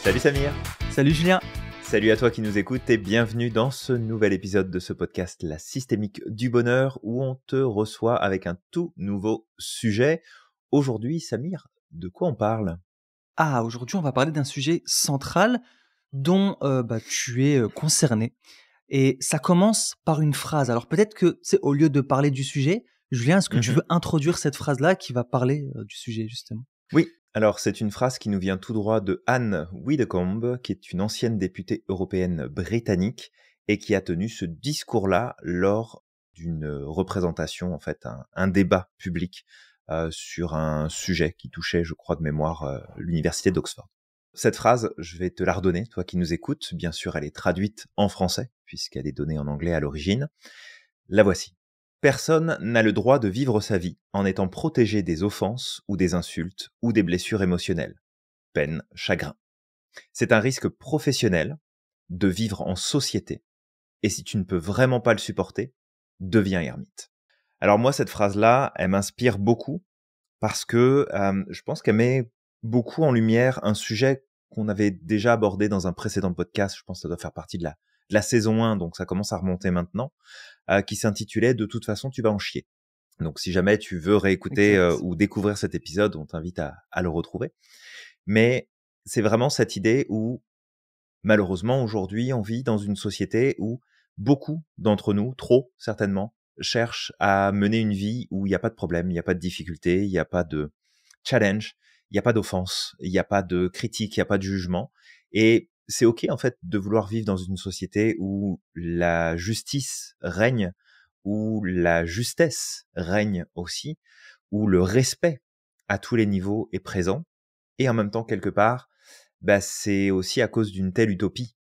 Salut Samir. Salut Julien. Salut à toi qui nous écoutes et bienvenue dans ce nouvel épisode de ce podcast La Systémique du Bonheur où on te reçoit avec un tout nouveau sujet. Aujourd'hui, Samir, de quoi on parle ? Aujourd'hui, on va parler d'un sujet central dont tu es concerné. Et ça commence par une phrase. Alors peut-être que, au lieu de parler du sujet, Julien, est-ce que tu veux introduire cette phrase-là qui va parler du sujet, justement ? Oui, alors c'est une phrase qui nous vient tout droit de Anne Widdecombe, qui est une ancienne députée européenne britannique et qui a tenu ce discours-là lors d'une représentation, en fait, un débat public sur un sujet qui touchait, je crois de mémoire, l'université d'Oxford. Cette phrase, je vais te la redonner, toi qui nous écoutes. Bien sûr, elle est traduite en français, puisqu'elle est donnée en anglais à l'origine. La voici. Personne n'a le droit de vivre sa vie en étant protégé des offenses ou des insultes ou des blessures émotionnelles. Peine, chagrin. C'est un risque professionnel de vivre en société. Et si tu ne peux vraiment pas le supporter, deviens ermite. Alors moi, cette phrase-là, elle m'inspire beaucoup parce que je pense qu'elle met beaucoup en lumière un sujet qu'on avait déjà abordé dans un précédent podcast. Je pense que ça doit faire partie de la saison 1, donc ça commence à remonter maintenant, qui s'intitulait « De toute façon, tu vas en chier ». Donc si jamais tu veux réécouter ou découvrir cet épisode, on t'invite à le retrouver. Mais c'est vraiment cette idée où, malheureusement, aujourd'hui, on vit dans une société où beaucoup d'entre nous, trop certainement, cherchent à mener une vie où il n'y a pas de problème, il n'y a pas de difficulté, il n'y a pas de challenge, il n'y a pas d'offense, il n'y a pas de critique, il n'y a pas de jugement. Et c'est OK, en fait, de vouloir vivre dans une société où la justice règne, où la justesse règne aussi, où le respect à tous les niveaux est présent. Et en même temps, quelque part, c'est aussi à cause d'une telle utopie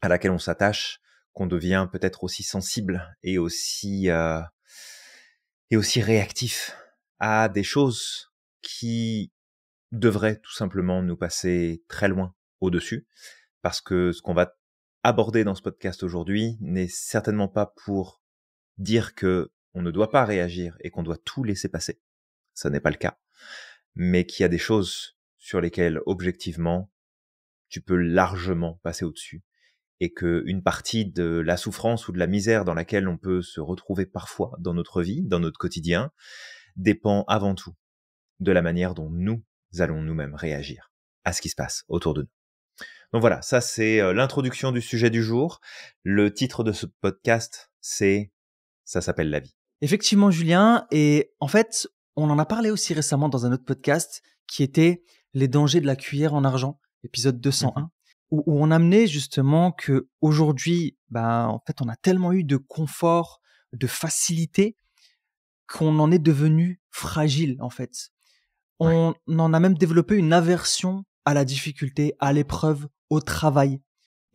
à laquelle on s'attache qu'on devient peut-être aussi sensible et aussi réactif à des choses qui devraient tout simplement nous passer très loin au-dessus, parce que ce qu'on va aborder dans ce podcast aujourd'hui n'est certainement pas pour dire que on ne doit pas réagir et qu'on doit tout laisser passer. Ça n'est pas le cas. Mais qu'il y a des choses sur lesquelles, objectivement, tu peux largement passer au-dessus. Et qu'une partie de la souffrance ou de la misère dans laquelle on peut se retrouver parfois dans notre vie, dans notre quotidien, dépend avant tout de la manière dont nous allons nous-mêmes réagir à ce qui se passe autour de nous. Donc voilà, ça c'est l'introduction du sujet du jour. Le titre de ce podcast, ça s'appelle La vie. Effectivement, Julien. Et en fait, on en a parlé aussi récemment dans un autre podcast qui était Les dangers de la cuillère en argent, épisode 201. Où on amenait justement que aujourd'hui, en fait, on a tellement eu de confort, de facilité, qu'on en est devenu fragile, en fait. On en a même développé une aversion à la difficulté, à l'épreuve, au travail.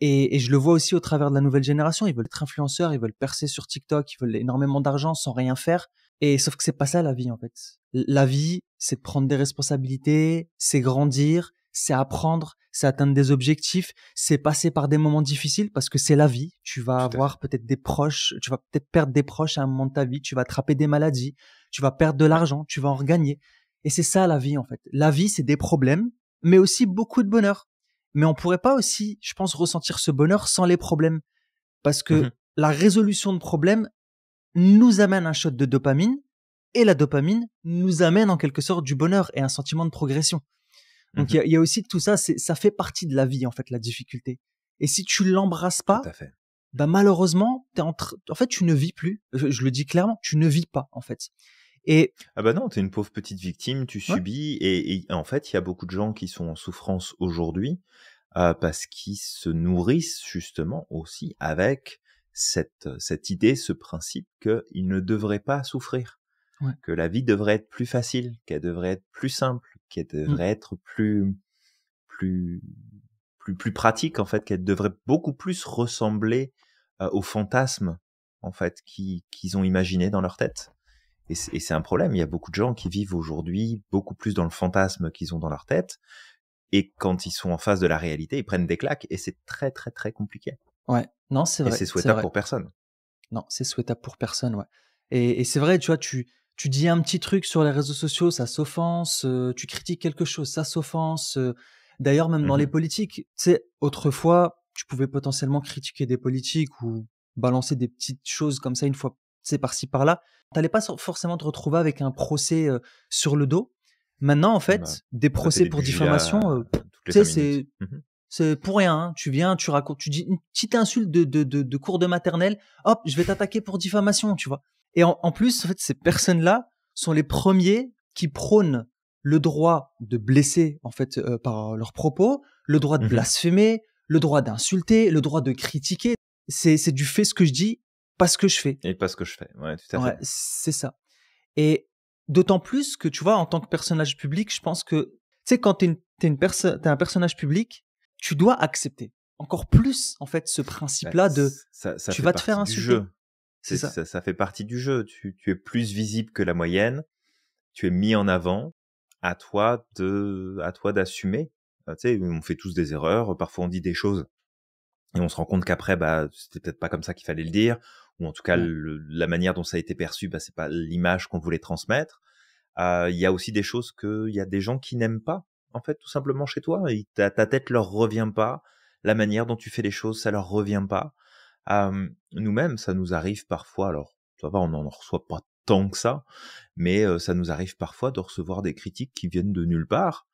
Et je le vois aussi au travers de la nouvelle génération. Ils veulent être influenceurs, ils veulent percer sur TikTok, ils veulent énormément d'argent sans rien faire. Et sauf que c'est pas ça la vie, en fait. La vie, c'est de prendre des responsabilités, c'est grandir, c'est apprendre, c'est atteindre des objectifs, c'est passer par des moments difficiles parce que c'est la vie. Tu vas avoir peut-être des proches, tu vas peut-être perdre des proches à un moment de ta vie, tu vas attraper des maladies, tu vas perdre de l'argent, tu vas en regagner. Et c'est ça la vie, en fait. La vie, c'est des problèmes, mais aussi beaucoup de bonheur. Mais on pourrait pas aussi, je pense, ressentir ce bonheur sans les problèmes. Parce que la résolution de problèmes nous amène un shot de dopamine et la dopamine nous amène en quelque sorte du bonheur et un sentiment de progression. Donc il y a aussi tout ça, ça fait partie de la vie en fait, la difficulté. Et si tu l'embrasses pas, malheureusement, en fait tu ne vis plus. Je le dis clairement, tu ne vis pas en fait. Et non, t'es une pauvre petite victime, tu subis et en fait il y a beaucoup de gens qui sont en souffrance aujourd'hui parce qu'ils se nourrissent justement aussi avec cette idée, ce principe qu'ils ne devraient pas souffrir, que la vie devrait être plus facile, qu'elle devrait être plus simple, qu'elle devrait être plus pratique en fait, qu'elle devrait beaucoup plus ressembler aux fantasmes en fait qu'ils ont imaginé dans leur tête. Et c'est un problème. Il y a beaucoup de gens qui vivent aujourd'hui beaucoup plus dans le fantasme qu'ils ont dans leur tête. Et quand ils sont en face de la réalité, ils prennent des claques et c'est très, très, très compliqué. Ouais, non, c'est vrai. Et c'est souhaitable pour personne. Non, c'est souhaitable pour personne, ouais. Et c'est vrai, tu vois, tu dis un petit truc sur les réseaux sociaux, ça s'offense. Tu critiques quelque chose, ça s'offense. D'ailleurs, même dans les Mmh. politiques, tu sais, autrefois, tu pouvais potentiellement critiquer des politiques ou balancer des petites choses comme ça une fois, tu sais, par-ci par-là. T'allais pas forcément te retrouver avec un procès sur le dos. Maintenant, en Bah, fait, des ça fait procès des pour pugilats, diffamation, toutes les tu sais, 5 minutes. c'est pour rien, hein. Tu viens, tu racontes, tu dis une petite insulte de cours de maternelle, hop, je vais t'attaquer pour diffamation, tu vois. Et en plus, en fait, ces personnes-là sont les premiers qui prônent le droit de blesser, en fait, par leurs propos, le droit de Mmh. blasphémer, le droit d'insulter, le droit de critiquer. C'est du fait ce que je dis, pas ce que je fais. Et pas ce que je fais. Ouais, tout à Ouais, fait. c'est ça. Et d'autant plus que, tu vois, en tant que personnage public, je pense que, tu sais, quand t'es un personnage public, tu dois accepter encore plus, en fait, ce Bah, principe-là de ça tu fait vas te faire partie du insulter. jeu. C'est ça. Ça fait partie du jeu. Tu es plus visible que la moyenne, tu es mis en avant, à toi d'assumer. Tu sais, on fait tous des erreurs, parfois on dit des choses et on se rend compte qu'après, bah, c'était peut-être pas comme ça qu'il fallait le dire, ou en tout cas Ouais. la manière dont ça a été perçu, bah, c'est pas l'image qu'on voulait transmettre. Il y a aussi des choses il y a des gens qui n'aiment pas, en fait, tout simplement chez toi. Ta tête leur revient pas, la manière dont tu fais les choses, ça leur revient pas. Nous-mêmes, ça nous arrive parfois, alors ça va, on n'en reçoit pas tant que ça, mais ça nous arrive parfois de recevoir des critiques qui viennent de nulle part.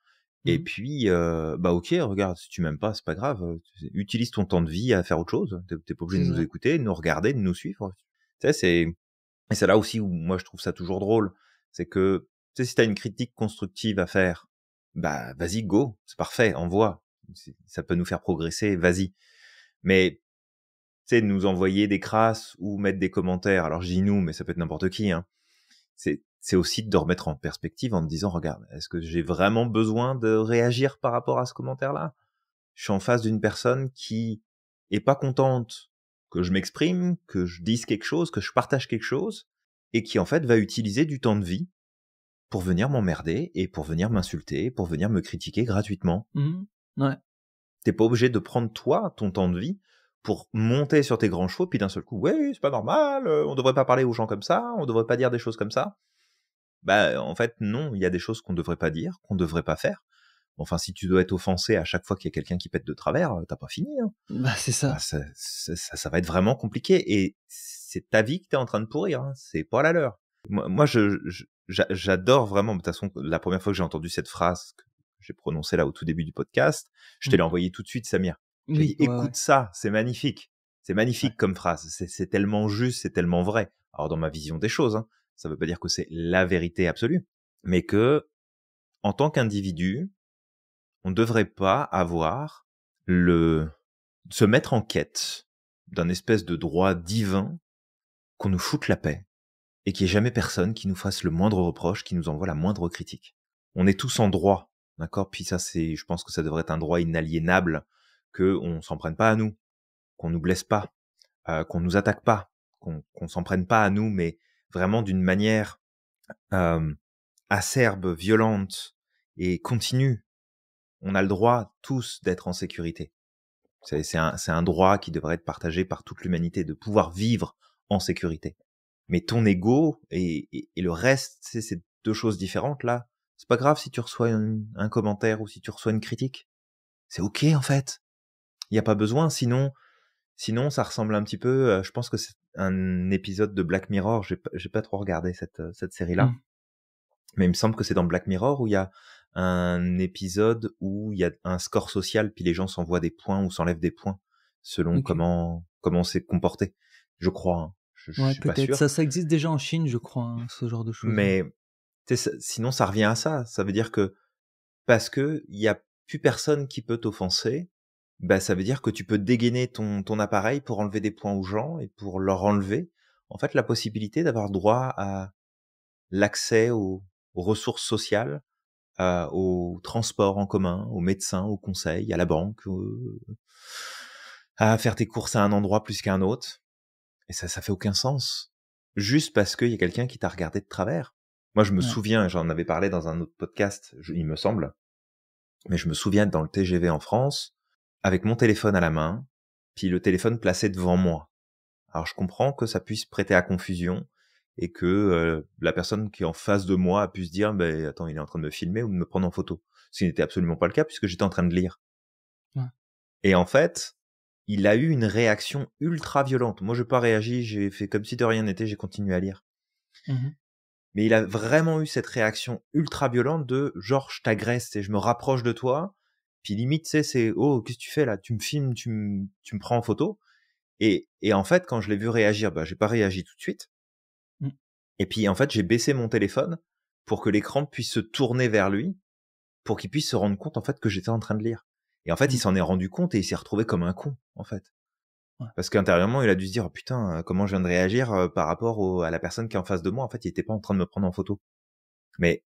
Et Mmh. puis, bah ok, regarde, si tu m'aimes pas, c'est pas grave. Utilise ton temps de vie à faire autre chose. T'es pas obligé C'est de nous ça. écouter, de nous regarder, de nous suivre. Tu sais, et c'est là aussi où moi je trouve ça toujours drôle. C'est que, tu sais, si t'as une critique constructive à faire, bah vas-y, go, c'est parfait, envoie. Ça peut nous faire progresser, vas-y. Mais tu sais, nous envoyer des crasses ou mettre des commentaires, alors je dis nous, mais ça peut être n'importe qui, hein. C'est aussi de remettre en perspective en me disant, regarde, est-ce que j'ai vraiment besoin de réagir par rapport à ce commentaire-là? Je suis en face d'une personne qui est pas contente que je m'exprime, que je dise quelque chose, que je partage quelque chose, et qui en fait va utiliser du temps de vie pour venir m'emmerder et pour venir m'insulter, pour venir me critiquer gratuitement. Mmh. Ouais. T'es pas obligé de prendre toi ton temps de vie pour monter sur tes grands chevaux, puis d'un seul coup, ouais, c'est pas normal, on devrait pas parler aux gens comme ça, on devrait pas dire des choses comme ça. Bah, en fait, non, il y a des choses qu'on devrait pas dire, qu'on devrait pas faire. Enfin, si tu dois être offensé à chaque fois qu'il y a quelqu'un qui pète de travers, t'as pas fini, hein. Bah, c'est Bah, ça. ça va être vraiment compliqué, et c'est ta vie que t'es en train de pourrir, hein, c'est pas la leur. Moi j'adore vraiment, de toute façon, la première fois que j'ai entendu cette phrase que j'ai prononcée là au tout début du podcast, je te Mmh. l'ai envoyé tout de suite, Samir. J'ai dit, Oui, ouais, ouais. écoute ça, c'est magnifique. C'est Ouais. magnifique comme phrase. C'est tellement juste, c'est tellement vrai. Alors, dans ma vision des choses, hein, ça veut pas dire que c'est la vérité absolue, mais que, en tant qu'individu, on ne devrait pas avoir se mettre en quête d'un espèce de droit divin, qu'on nous foute la paix et qu'il n'y ait jamais personne qui nous fasse le moindre reproche, qui nous envoie la moindre critique. On est tous en droit, d'accord? Puis ça, je pense que ça devrait être un droit inaliénable, qu'on s'en prenne pas à nous, qu'on nous blesse pas, qu'on nous attaque pas, qu'on s'en prenne pas à nous, mais vraiment d'une manière euh, acerbe, violente et continue. On a le droit tous d'être en sécurité. C'est un droit qui devrait être partagé par toute l'humanité, de pouvoir vivre en sécurité. Mais ton ego et le reste, c'est deux choses différentes là. C'est pas grave si tu reçois un commentaire ou si tu reçois une critique. C'est ok en fait. Il n'y a pas besoin, sinon ça ressemble un petit peu. Je pense que c'est un épisode de Black Mirror. J'ai pas trop regardé cette série-là, Mmh. mais il me semble que c'est dans Black Mirror où il y a un épisode où il y a un score social, puis les gens s'envoient des points ou s'enlèvent des points selon OK. comment on s'est comporté. Je crois, hein. Je Ouais, suis pas peut-être. sûr, Ça existe déjà en Chine, je crois, hein, ce genre de choses, hein. mais tu sais, sinon ça revient à ça. Ça veut dire que parce que il y a plus personne qui peut t'offenser, bah ça veut dire que tu peux dégainer ton appareil pour enlever des points aux gens et pour leur enlever en fait la possibilité d'avoir droit à l'accès aux ressources sociales, au transport en commun, aux médecins, aux conseils, à la banque, à faire tes courses à un endroit plus qu'à un autre. Et ça fait aucun sens. Juste parce qu'il y a quelqu'un qui t'a regardé de travers. Moi, je me Ouais. souviens, j'en avais parlé dans un autre podcast, il me semble, mais je me souviens être dans le TGV en France, avec mon téléphone à la main, puis le téléphone placé devant moi. Alors je comprends que ça puisse prêter à confusion et que la personne qui est en face de moi a pu se dire, attends, il est en train de me filmer ou de me prendre en photo. Ce qui n'était absolument pas le cas puisque j'étais en train de lire. Ouais. Et en fait, il a eu une réaction ultra violente. Moi, je n'ai pas réagi, j'ai fait comme si de rien n'était, j'ai continué à lire. Mais il a vraiment eu cette réaction ultra violente de genre, je t'agresse et je me rapproche de toi. Puis limite, tu sais, c'est oh, qu'est-ce que tu fais là? Tu me filmes, tu me prends en photo. Et en fait, quand je l'ai vu réagir, j'ai pas réagi tout de suite. Et puis en fait, j'ai baissé mon téléphone pour que l'écran puisse se tourner vers lui, pour qu'il puisse se rendre compte en fait que j'étais en train de lire. Et en fait, il s'en est rendu compte et il s'est retrouvé comme un con en fait. Ouais. Parce qu'intérieurement, il a dû se dire oh, putain, comment je viens de réagir par rapport à la personne qui est en face de moi. En fait, il était pas en train de me prendre en photo. Mais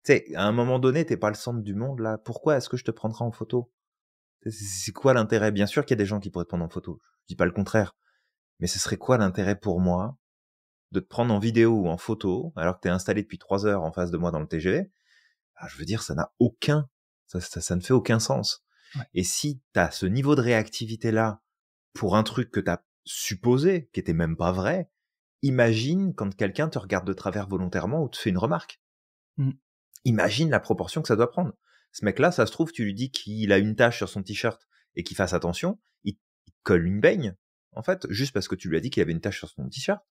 tu sais, à un moment donné, t'es pas le centre du monde là. Pourquoi est-ce que je te prendrai en photo? C'est quoi l'intérêt? Bien sûr qu'il y a des gens qui pourraient te prendre en photo. Je dis pas le contraire. Mais ce serait quoi l'intérêt pour moi de te prendre en vidéo ou en photo alors que t'es installé depuis 3 heures en face de moi dans le TGV? Je veux dire, ça n'a aucun, ça ne fait aucun sens. Ouais. Et si t'as ce niveau de réactivité là pour un truc que t'as supposé, qui était même pas vrai, imagine quand quelqu'un te regarde de travers volontairement ou te fait une remarque. Imagine la proportion que ça doit prendre. Ce mec-là, ça se trouve, tu lui dis qu'il a une tache sur son t-shirt et qu'il fasse attention, il colle une baigne, en fait, juste parce que tu lui as dit qu'il avait une tache sur son t-shirt.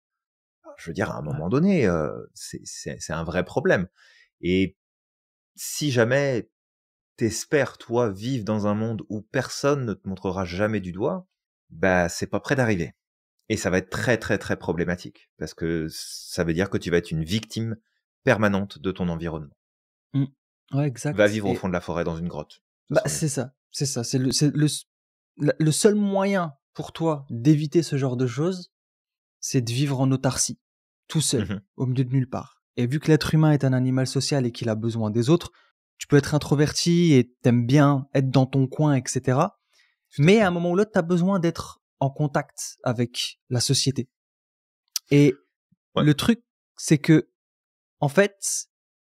Je veux dire, à un moment donné, c'est un vrai problème. Et si jamais t'espères, toi, vivre dans un monde où personne ne te montrera jamais du doigt, c'est pas près d'arriver. Et ça va être très, très, très problématique. Parce que ça veut dire que tu vas être une victime permanente de ton environnement. Ouais, exact. Va vivre au fond de la forêt dans une grotte. C'est ça. C'est le seul moyen pour toi d'éviter ce genre de choses, c'est de vivre en autarcie, tout seul, au milieu de nulle part. Et vu que l'être humain est un animal social et qu'il a besoin des autres, tu peux être introverti et t'aimes bien être dans ton coin, etc. Mais à un moment ou l'autre, t'as besoin d'être en contact avec la société. Et le truc, c'est que, en fait,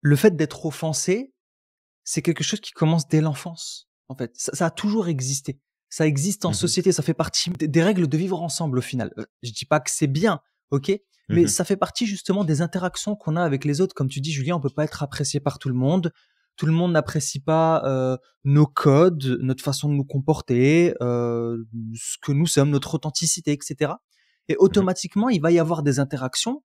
le fait d'être offensé, c'est quelque chose qui commence dès l'enfance. En fait, ça a toujours existé. Ça existe en société, ça fait partie des règles de vivre ensemble au final. Je dis pas que c'est bien, ok, mais ça fait partie justement des interactions qu'on a avec les autres. Comme tu dis, Julien, on peut pas être apprécié par tout le monde. Tout le monde n'apprécie pas nos codes, notre façon de nous comporter, ce que nous sommes, notre authenticité, etc. Et automatiquement, il va y avoir des interactions.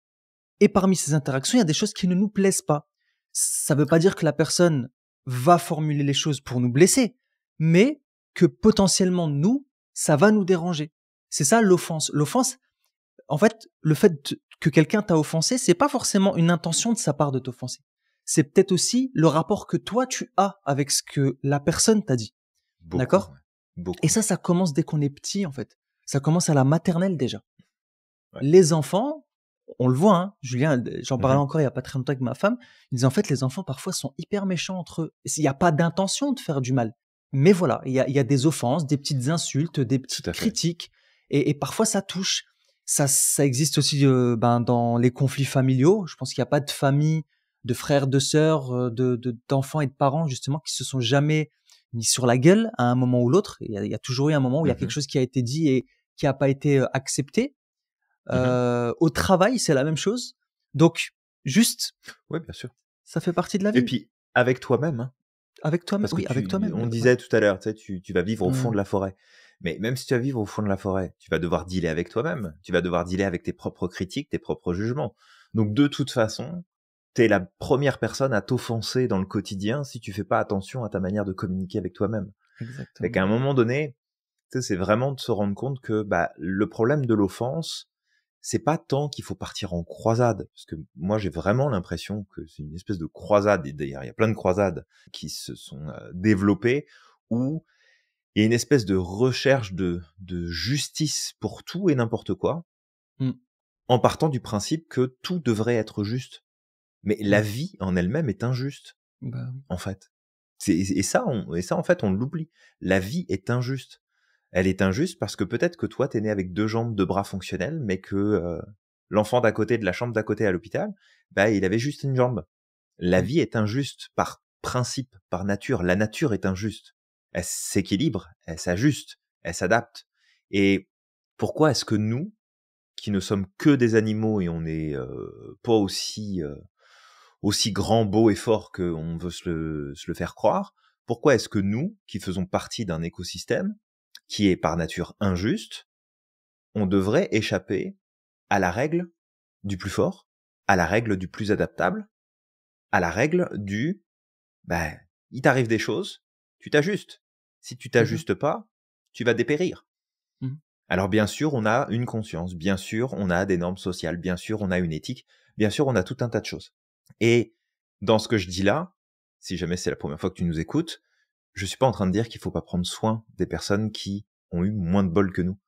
Et parmi ces interactions, il y a des choses qui ne nous plaisent pas. Ça veut pas dire que la personne va formuler les choses pour nous blesser, mais que potentiellement nous, ça va nous déranger. C'est ça l'offense. L'offense, en fait, le fait que quelqu'un t'a offensé, c'est pas forcément une intention de sa part de t'offenser. C'est peut-être aussi le rapport que toi tu as avec ce que la personne t'a dit. D'accord ? Et ça commence dès qu'on est petit, en fait. Ça commence à la maternelle déjà. Ouais. Les enfants, on le voit, hein, Julien, j'en parlais encore il y a pas très longtemps avec ma femme, ils disaient en fait les enfants parfois sont hyper méchants entre eux. Il n'y a pas d'intention de faire du mal. Mais voilà, il y a des offenses, des petites insultes, des petites critiques, et parfois ça touche. Ça existe aussi dans les conflits familiaux. Je pense qu'il n'y a pas de famille, de frères, de sœurs, d'enfants et de parents justement qui se sont jamais mis sur la gueule à un moment ou l'autre. Il y a toujours eu un moment où il y a quelque chose qui a été dit et qui n'a pas été accepté. Au travail, c'est la même chose. Donc, juste. Oui, bien sûr. Ça fait partie de la vie. Et puis, avec toi-même. Hein. Avec toi-même, oui, avec toi-même. On disait tout à l'heure, tu sais, tu vas vivre au fond de la forêt. Mais même si tu vas vivre au fond de la forêt, tu vas devoir dealer avec toi-même. Tu vas devoir dealer avec tes propres critiques, tes propres jugements. Donc, de toute façon, t'es la première personne à t'offenser dans le quotidien si tu fais pas attention à ta manière de communiquer avec toi-même. Exactement. Et qu'à un moment donné, c'est vraiment de se rendre compte que le problème de l'offense, c'est pas tant qu'il faut partir en croisade, parce que moi j'ai vraiment l'impression que c'est une espèce de croisade, et d'ailleurs il y a plein de croisades qui se sont développées, où il y a une espèce de recherche de justice pour tout et n'importe quoi, en partant du principe que tout devrait être juste. Mais la vie en elle-même est injuste, en fait. Et ça, en fait, on l'oublie. La vie est injuste. Elle est injuste parce que peut-être que toi, t'es né avec 2 jambes, 2 bras fonctionnels, mais que l'enfant d'à côté de la chambre d'à côté à l'hôpital, il avait juste une jambe. La vie est injuste par principe, par nature. La nature est injuste. Elle s'équilibre, elle s'ajuste, elle s'adapte. Et pourquoi est-ce que nous, qui ne sommes que des animaux et on n'est pas aussi aussi grand, beau et fort qu'on veut se le faire croire, pourquoi est-ce que nous, qui faisons partie d'un écosystème qui est par nature injuste, on devrait échapper à la règle du plus fort, à la règle du plus adaptable, à la règle du bah, il t'arrive des choses, tu t'ajustes. Si tu Mmh. t'ajustes pas, tu vas dépérir. Mmh. Alors bien sûr, on a une conscience, bien sûr, on a des normes sociales, bien sûr, on a une éthique, bien sûr, on a tout un tas de choses. Et dans ce que je dis là, si jamais c'est la première fois que tu nous écoutes, je suis pas en train de dire qu'il faut pas prendre soin des personnes qui ont eu moins de bol que nous,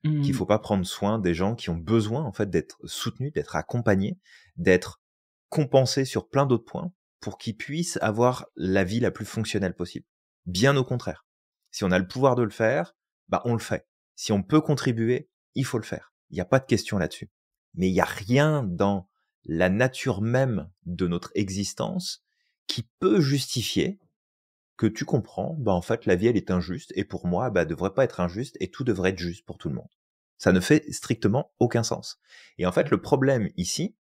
qu'il Mmh. faut pas prendre soin des gens qui ont besoin en fait d'être soutenus, d'être accompagnés, d'être compensés sur plein d'autres points pour qu'ils puissent avoir la vie la plus fonctionnelle possible. Bien au contraire. Si on a le pouvoir de le faire, bah on le fait. Si on peut contribuer, il faut le faire. Il n'y a pas de question là-dessus. Mais il n'y a rien dans la nature même de notre existence qui peut justifier que tu comprends, bah en fait la vie elle est injuste et pour moi bah elle devrait pas être injuste et tout devrait être juste pour tout le monde. Ça ne fait strictement aucun sens. Et en fait le problème ici,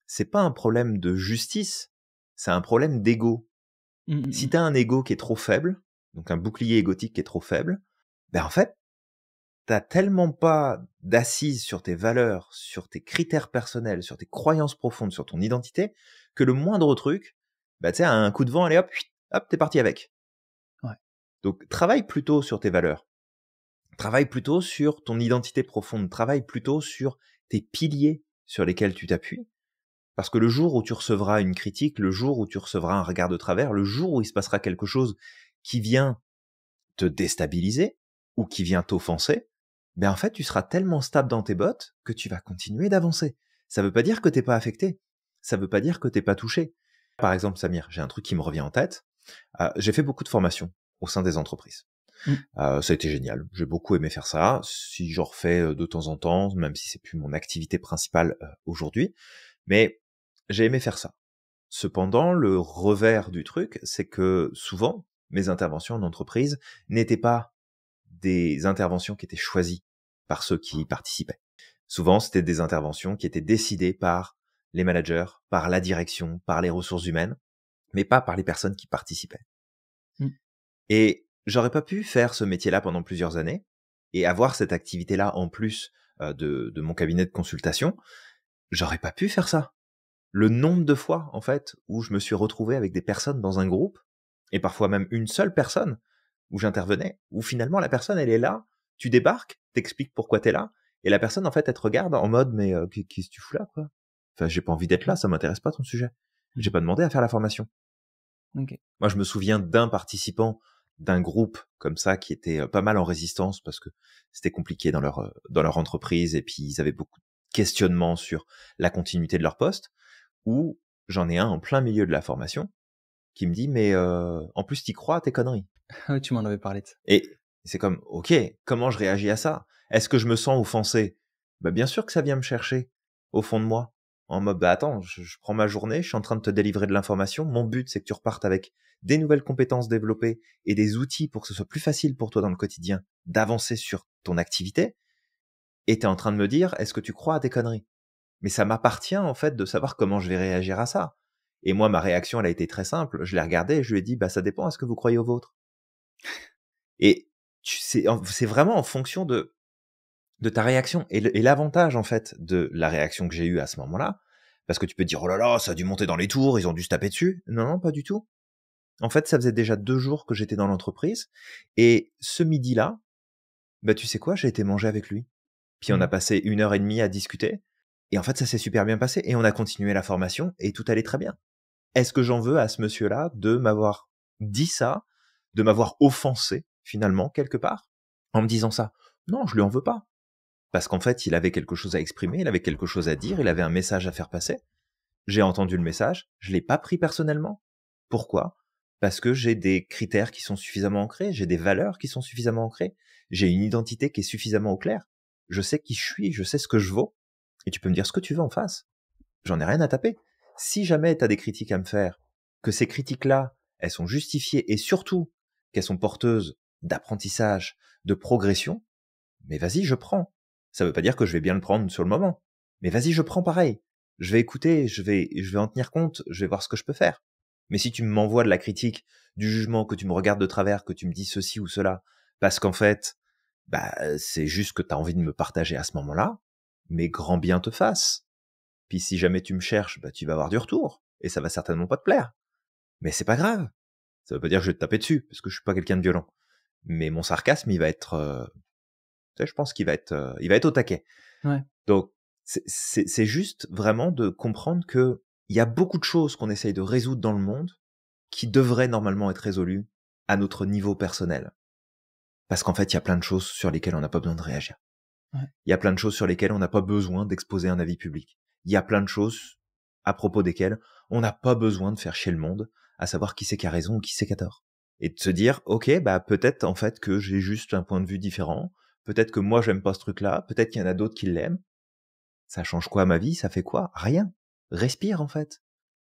c'est pas un problème de justice, c'est un problème d'ego. Mmh mh Si mh. tu as un ego qui est trop faible, donc un bouclier égotique qui est trop faible, ben en fait, t'as tellement pas d'assises sur tes valeurs, sur tes critères personnels, sur tes croyances profondes, sur ton identité, que le moindre truc, bah tu sais, un coup de vent, allez hop, hop, t'es parti avec. Ouais. Donc travaille plutôt sur tes valeurs, travaille plutôt sur ton identité profonde, travaille plutôt sur tes piliers sur lesquels tu t'appuies. Parce que le jour où tu recevras une critique, le jour où tu recevras un regard de travers, le jour où il se passera quelque chose qui vient te déstabiliser ou qui vient t'offenser, ben en fait, tu seras tellement stable dans tes bottes que tu vas continuer d'avancer. Ça veut pas dire que t'es pas affecté. Ça veut pas dire que t'es pas touché. Par exemple, Samir, j'ai un truc qui me revient en tête. J'ai fait beaucoup de formations au sein des entreprises. Mmh. Ça a été génial. J'ai beaucoup aimé faire ça. Si j'en refais de temps en temps, même si c'est plus mon activité principale aujourd'hui, mais j'ai aimé faire ça. Cependant, le revers du truc, c'est que souvent, mes interventions en entreprise n'étaient pas des interventions qui étaient choisies par ceux qui y participaient. Souvent, c'était des interventions qui étaient décidées par les managers, par la direction, par les ressources humaines, mais pas par les personnes qui participaient. Mmh. Et j'aurais pas pu faire ce métier-là pendant plusieurs années et avoir cette activité-là en plus de mon cabinet de consultation. J'aurais pas pu faire ça. Le nombre de fois, en fait, où je me suis retrouvé avec des personnes dans un groupe, et parfois même une seule personne, où j'intervenais, où finalement la personne, elle est là, tu débarques, t'expliques pourquoi t'es là, et la personne, en fait, elle te regarde en mode, mais qu'est-ce que tu fous là, quoi? Enfin, j'ai pas envie d'être là, ça m'intéresse pas ton sujet. J'ai Mmh. pas demandé à faire la formation. OK. Moi, je me souviens d'un participant d'un groupe comme ça qui était pas mal en résistance parce que c'était compliqué dans leur entreprise et puis ils avaient beaucoup de questionnements sur la continuité de leur poste. Ou j'en ai un en plein milieu de la formation qui me dit mais en plus t'y crois à tes conneries. Ouais, tu m'en avais parlé de ça. Et c'est comme ok, comment je réagis à ça? Est-ce que je me sens offensé? Bah bien sûr que ça vient me chercher au fond de moi. En mode bah attends, je prends ma journée, je suis en train de te délivrer de l'information. Mon but c'est que tu repartes avec des nouvelles compétences développées et des outils pour que ce soit plus facile pour toi dans le quotidien d'avancer sur ton activité. Et t'es en train de me dire est-ce que tu crois à tes conneries? Mais ça m'appartient en fait de savoir comment je vais réagir à ça. Et moi, ma réaction, elle a été très simple. Je l'ai regardé et je lui ai dit, bah ça dépend. Est-ce que vous croyez au vôtre? Et c'est vraiment en fonction de ta réaction. Et l'avantage en fait de la réaction que j'ai eue à ce moment-là, parce que tu peux te dire, oh là là, ça a dû monter dans les tours, ils ont dû se taper dessus. Non, non, pas du tout. En fait, ça faisait déjà 2 jours que j'étais dans l'entreprise. Et ce midi-là, bah tu sais quoi, j'ai été manger avec lui. Puis on a Mmh. passé 1 heure et demie à discuter. Et en fait, ça s'est super bien passé. Et on a continué la formation et tout allait très bien. Est-ce que j'en veux à ce monsieur-là de m'avoir dit ça, de m'avoir offensé, finalement, quelque part, en me disant ça? Non, je lui en veux pas. Parce qu'en fait, il avait quelque chose à exprimer, il avait quelque chose à dire, il avait un message à faire passer. J'ai entendu le message, je l'ai pas pris personnellement. Pourquoi? Parce que j'ai des critères qui sont suffisamment ancrés, j'ai des valeurs qui sont suffisamment ancrées, j'ai une identité qui est suffisamment au clair. Je sais qui je suis, je sais ce que je vaux. Et tu peux me dire ce que tu veux en face. J'en ai rien à taper. Si jamais tu as des critiques à me faire, que ces critiques-là, elles sont justifiées et surtout qu'elles sont porteuses d'apprentissage, de progression, mais vas-y, je prends. Ça veut pas dire que je vais bien le prendre sur le moment. Mais vas-y, je prends pareil. je vais écouter, je vais en tenir compte, je vais voir ce que je peux faire. Mais si tu m'envoies de la critique, du jugement, que tu me regardes de travers, que tu me dis ceci ou cela, parce qu'en fait, c'est juste que tu as envie de me partager à ce moment-là, mais grand bien te fasse. Puis si jamais tu me cherches, tu vas avoir du retour, et ça va certainement pas te plaire. Mais c'est pas grave. Ça veut pas dire que je vais te taper dessus, parce que je suis pas quelqu'un de violent. Mais mon sarcasme, il va être... je pense qu'il va être, il va être au taquet. Ouais. Donc, c'est juste vraiment de comprendre que il y a beaucoup de choses qu'on essaye de résoudre dans le monde qui devraient normalement être résolues à notre niveau personnel. Parce qu'en fait, il y a plein de choses sur lesquelles on n'a pas besoin de réagir. Ouais. Il y a plein de choses sur lesquelles on n'a pas besoin d'exposer un avis public. Il y a plein de choses à propos desquelles on n'a pas besoin de faire chier le monde, à savoir qui c'est qui a raison ou qui c'est qui a tort. Et de se dire, ok, peut-être en fait que j'ai juste un point de vue différent, peut-être que moi j'aime pas ce truc-là, peut-être qu'il y en a d'autres qui l'aiment. Ça change quoi à ma vie? Ça fait quoi? Rien. Respire en fait.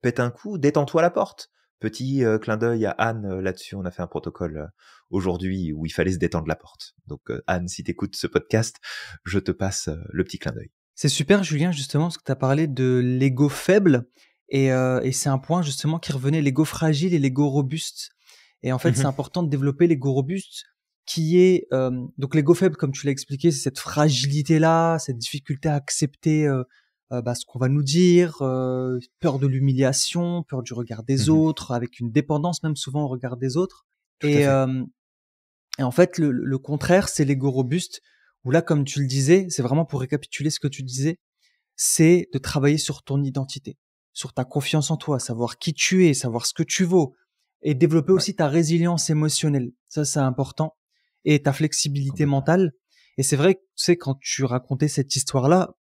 Pète un coup, détends-toi à la porte. Petit clin d'œil à Anne là-dessus, on a fait un protocole aujourd'hui où il fallait se détendre la porte. Donc Anne, si t'écoutes ce podcast, je te passe le petit clin d'œil. C'est super, Julien, justement, parce que tu as parlé de l'ego faible. Et c'est un point, justement, qui revenait, l'ego fragile et l'ego robuste. Et en fait, c'est important de développer l'ego robuste, qui est... donc, l'ego faible, comme tu l'as expliqué, c'est cette fragilité-là, cette difficulté à accepter ce qu'on va nous dire, peur de l'humiliation, peur du regard des autres, avec une dépendance même souvent au regard des autres. Et en fait, le contraire, c'est l'ego robuste, où là, comme tu le disais, c'est vraiment pour récapituler ce que tu disais, c'est de travailler sur ton identité, sur ta confiance en toi, savoir qui tu es, savoir ce que tu vaux, et développer aussi ta résilience émotionnelle. Ça, c'est important. Et ta flexibilité mentale. Et c'est vrai que, tu sais, quand tu racontais cette histoire-là,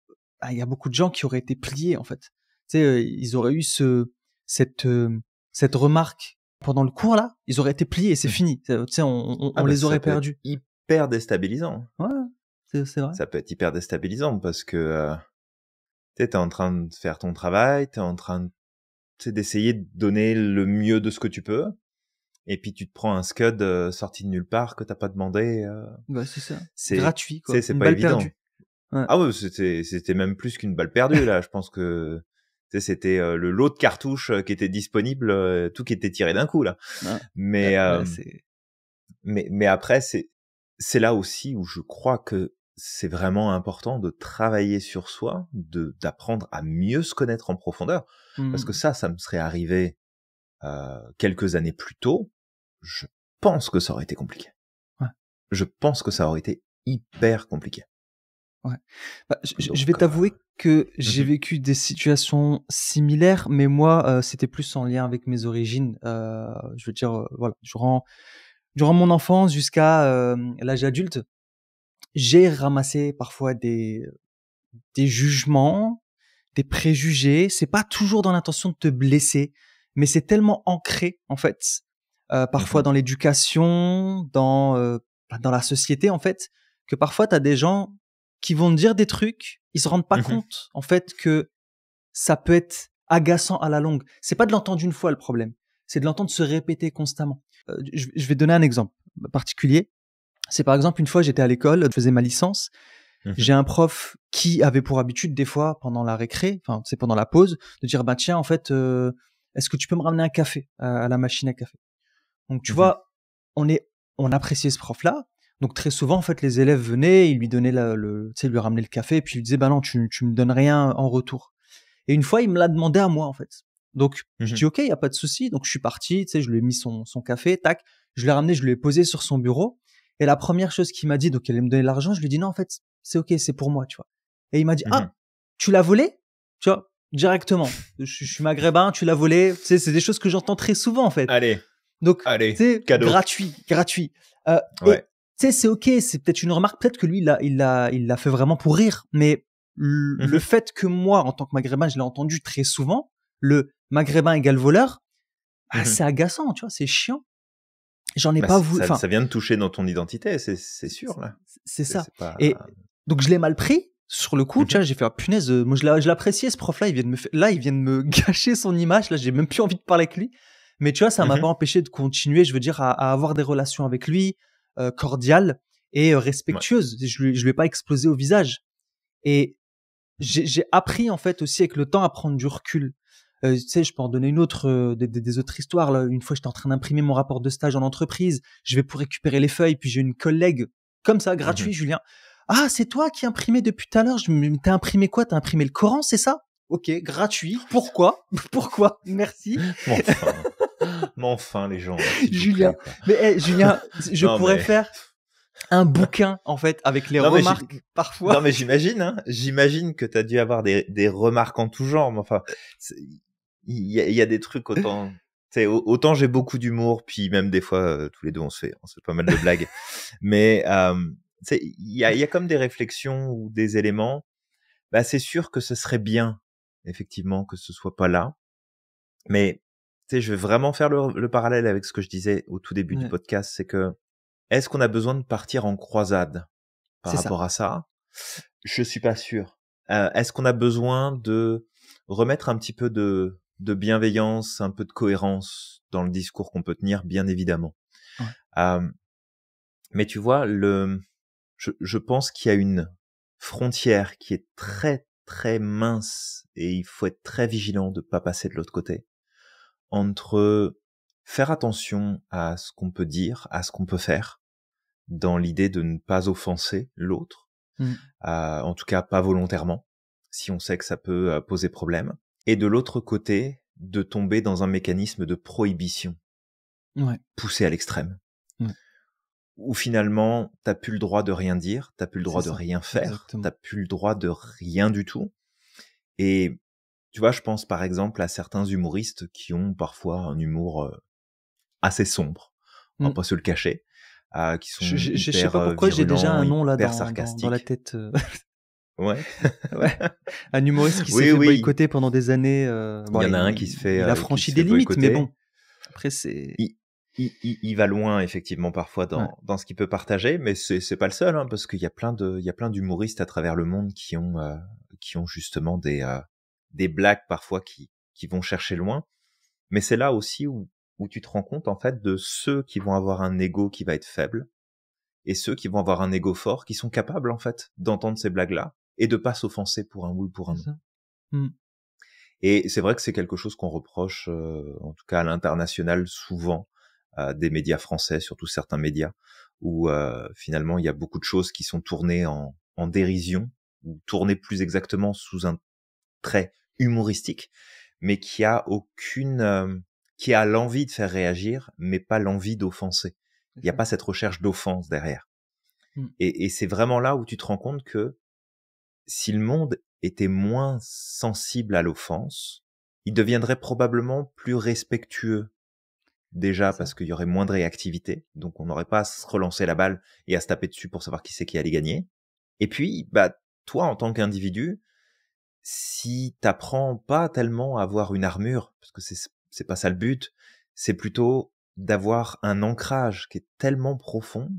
il y a beaucoup de gens qui auraient été pliés, en fait. Tu sais, ils auraient eu cette remarque pendant le cours, là, ils auraient été pliés et c'est fini. Tu sais, on les aurait perdus. Hyper déstabilisant. Ouais, c'est vrai. Ça peut être hyper déstabilisant parce que t'es en train de faire ton travail, t'es en train d'essayer de donner le mieux de ce que tu peux, et puis tu te prends un scud sorti de nulle part que t'as pas demandé. C'est ça. C'est gratuit, quoi. C'est une pas balle évident. perdue. Ouais. Ah ouais, c'était même plus qu'une balle perdue là. Je pense que c'était le lot de cartouches qui était disponible, tout qui était tiré d'un coup là. Ouais. Mais mais après c'est là aussi où je crois que c'est vraiment important de travailler sur soi, d'apprendre à mieux se connaître en profondeur, parce que ça me serait arrivé quelques années plus tôt. Je pense que ça aurait été compliqué. Ouais. Je pense que ça aurait été hyper compliqué. Ouais. Je vais t'avouer que j'ai vécu des situations similaires, mais moi, c'était plus en lien avec mes origines. Je veux dire, voilà, durant mon enfance jusqu'à l'âge adulte, j'ai ramassé parfois des jugements, des préjugés. C'est pas toujours dans l'intention de te blesser, mais c'est tellement ancré en fait, parfois dans l'éducation, dans la société en fait, que parfois t'as des gens qui vont te dire des trucs, ils se rendent pas compte en fait que ça peut être agaçant à la longue. C'est pas de l'entendre une fois le problème, c'est de l'entendre se répéter constamment. Je vais donner un exemple particulier. C'est par exemple une fois j'étais à l'école, je faisais ma licence. J'ai un prof qui avait pour habitude des fois pendant la récré, enfin c'est pendant la pause, de dire tiens en fait est-ce que tu peux me ramener un café à la machine à café. Donc tu vois, on appréciait ce prof là. Donc très souvent en fait les élèves venaient, ils lui donnaient lui ramenaient le café et puis il lui disait non tu me donnes rien en retour. Et une fois il me l'a demandé à moi en fait. Donc je dis ok, il y a pas de souci. Donc je suis parti, je lui ai mis son café, tac, je l'ai ramené, je lui ai posé sur son bureau. Et la première chose qu'il m'a dit, donc elle allait me donner l'argent, je lui ai dit non en fait c'est ok, c'est pour moi, tu vois. Et il m'a dit ah tu l'as volé, tu vois, directement. Je suis maghrébin, tu l'as volé. Tu sais, c'est des choses que j'entends très souvent en fait. Allez. Donc c'est gratuit. Ouais. Tu sais, c'est ok, c'est peut-être une remarque, peut-être que lui il l'a fait vraiment pour rire, mais le fait que moi en tant que maghrébin je l'ai entendu très souvent, le maghrébin égale voleur, c'est agaçant, tu vois, c'est chiant. J'en ai pas voulu. Ça vient de toucher dans ton identité, c'est sûr là. C'est ça. Et donc je l'ai mal pris sur le coup. Tiens, j'ai fait punaise. Moi je l'appréciais ce prof-là. Il vient de me gâcher son image. Là, j'ai même plus envie de parler avec lui. Mais tu vois, ça m'a pas empêché de continuer. Je veux dire à avoir des relations avec lui cordiales et respectueuses. Je lui ai pas explosé au visage. Et j'ai appris en fait aussi avec le temps à prendre du recul. Tu sais, je peux en donner une autre, des autres histoires. Là. Une fois, j'étais en train d'imprimer mon rapport de stage en entreprise. Je vais pour récupérer les feuilles, puis j'ai une collègue comme ça, gratuit, Julien. Ah, c'est toi qui imprimais depuis tout à l'heure. T'as imprimé quoi? T'as imprimé le Coran, c'est ça? Ok, gratuit. Pourquoi? Pourquoi? Merci. Mais enfin, les gens. Julien. Mais Julien, je pourrais faire un bouquin en fait avec les remarques parfois. Non mais j'imagine que t'as dû avoir des remarques en tout genre. Mais enfin, il y a des trucs autant. Autant j'ai beaucoup d'humour, puis même des fois tous les deux on se fait pas mal de blagues. Mais il y a comme des réflexions ou des éléments. Bah c'est sûr que ce serait bien effectivement que ce soit pas là. Mais je vais vraiment faire le parallèle avec ce que je disais au tout début du podcast, c'est que est-ce qu'on a besoin de partir en croisade par rapport à ça? Je suis pas sûr. Est-ce qu'on a besoin de remettre un petit peu de bienveillance, un peu de cohérence dans le discours qu'on peut tenir? Bien évidemment. Mais tu vois, je pense qu'il y a une frontière qui est très très mince et il faut être très vigilant de pas passer de l'autre côté entre faire attention à ce qu'on peut dire, à ce qu'on peut faire, dans l'idée de ne pas offenser l'autre, en tout cas pas volontairement, si on sait que ça peut poser problème, et de l'autre côté, de tomber dans un mécanisme de prohibition, poussé à l'extrême, où finalement, t'as plus le droit de rien dire, t'as plus le droit de rien faire, t'as plus le droit de rien du tout, et tu vois, je pense par exemple à certains humoristes qui ont parfois un humour assez sombre, on va pas se le cacher, qui sont je sais pas pourquoi j'ai déjà un nom là dans la tête. Ouais. Un humoriste qui s'est fait boycotter pendant des années. Il y en a un qui se fait. Il a franchi des limites, mais bon. Après, c'est. Il va loin effectivement parfois dans ce qu'il peut partager, mais c'est pas le seul, hein, parce qu'il y a plein d'humoristes à travers le monde qui ont justement des blagues parfois qui vont chercher loin. Mais c'est là aussi où tu te rends compte en fait de ceux qui vont avoir un ego qui va être faible et ceux qui vont avoir un ego fort qui sont capables en fait d'entendre ces blagues-là et de pas s'offenser pour un oui ou pour un non. Et c'est vrai que c'est quelque chose qu'on reproche, en tout cas à l'international, souvent des médias français, surtout certains médias, où finalement il y a beaucoup de choses qui sont tournées en dérision, ou tournées plus exactement sous un trait humoristique, mais qui a l'envie de faire réagir, mais pas l'envie d'offenser. Il n'y a pas cette recherche d'offense derrière. Et c'est vraiment là où tu te rends compte que si le monde était moins sensible à l'offense, il deviendrait probablement plus respectueux. Déjà parce qu'il y aurait moins de réactivité, donc on n'aurait pas à se relancer la balle et à se taper dessus pour savoir qui c'est qui allait gagner. Et puis, toi en tant qu'individu, si t'apprends pas tellement à avoir une armure, parce que c'est pas ça le but, c'est plutôt d'avoir un ancrage qui est tellement profond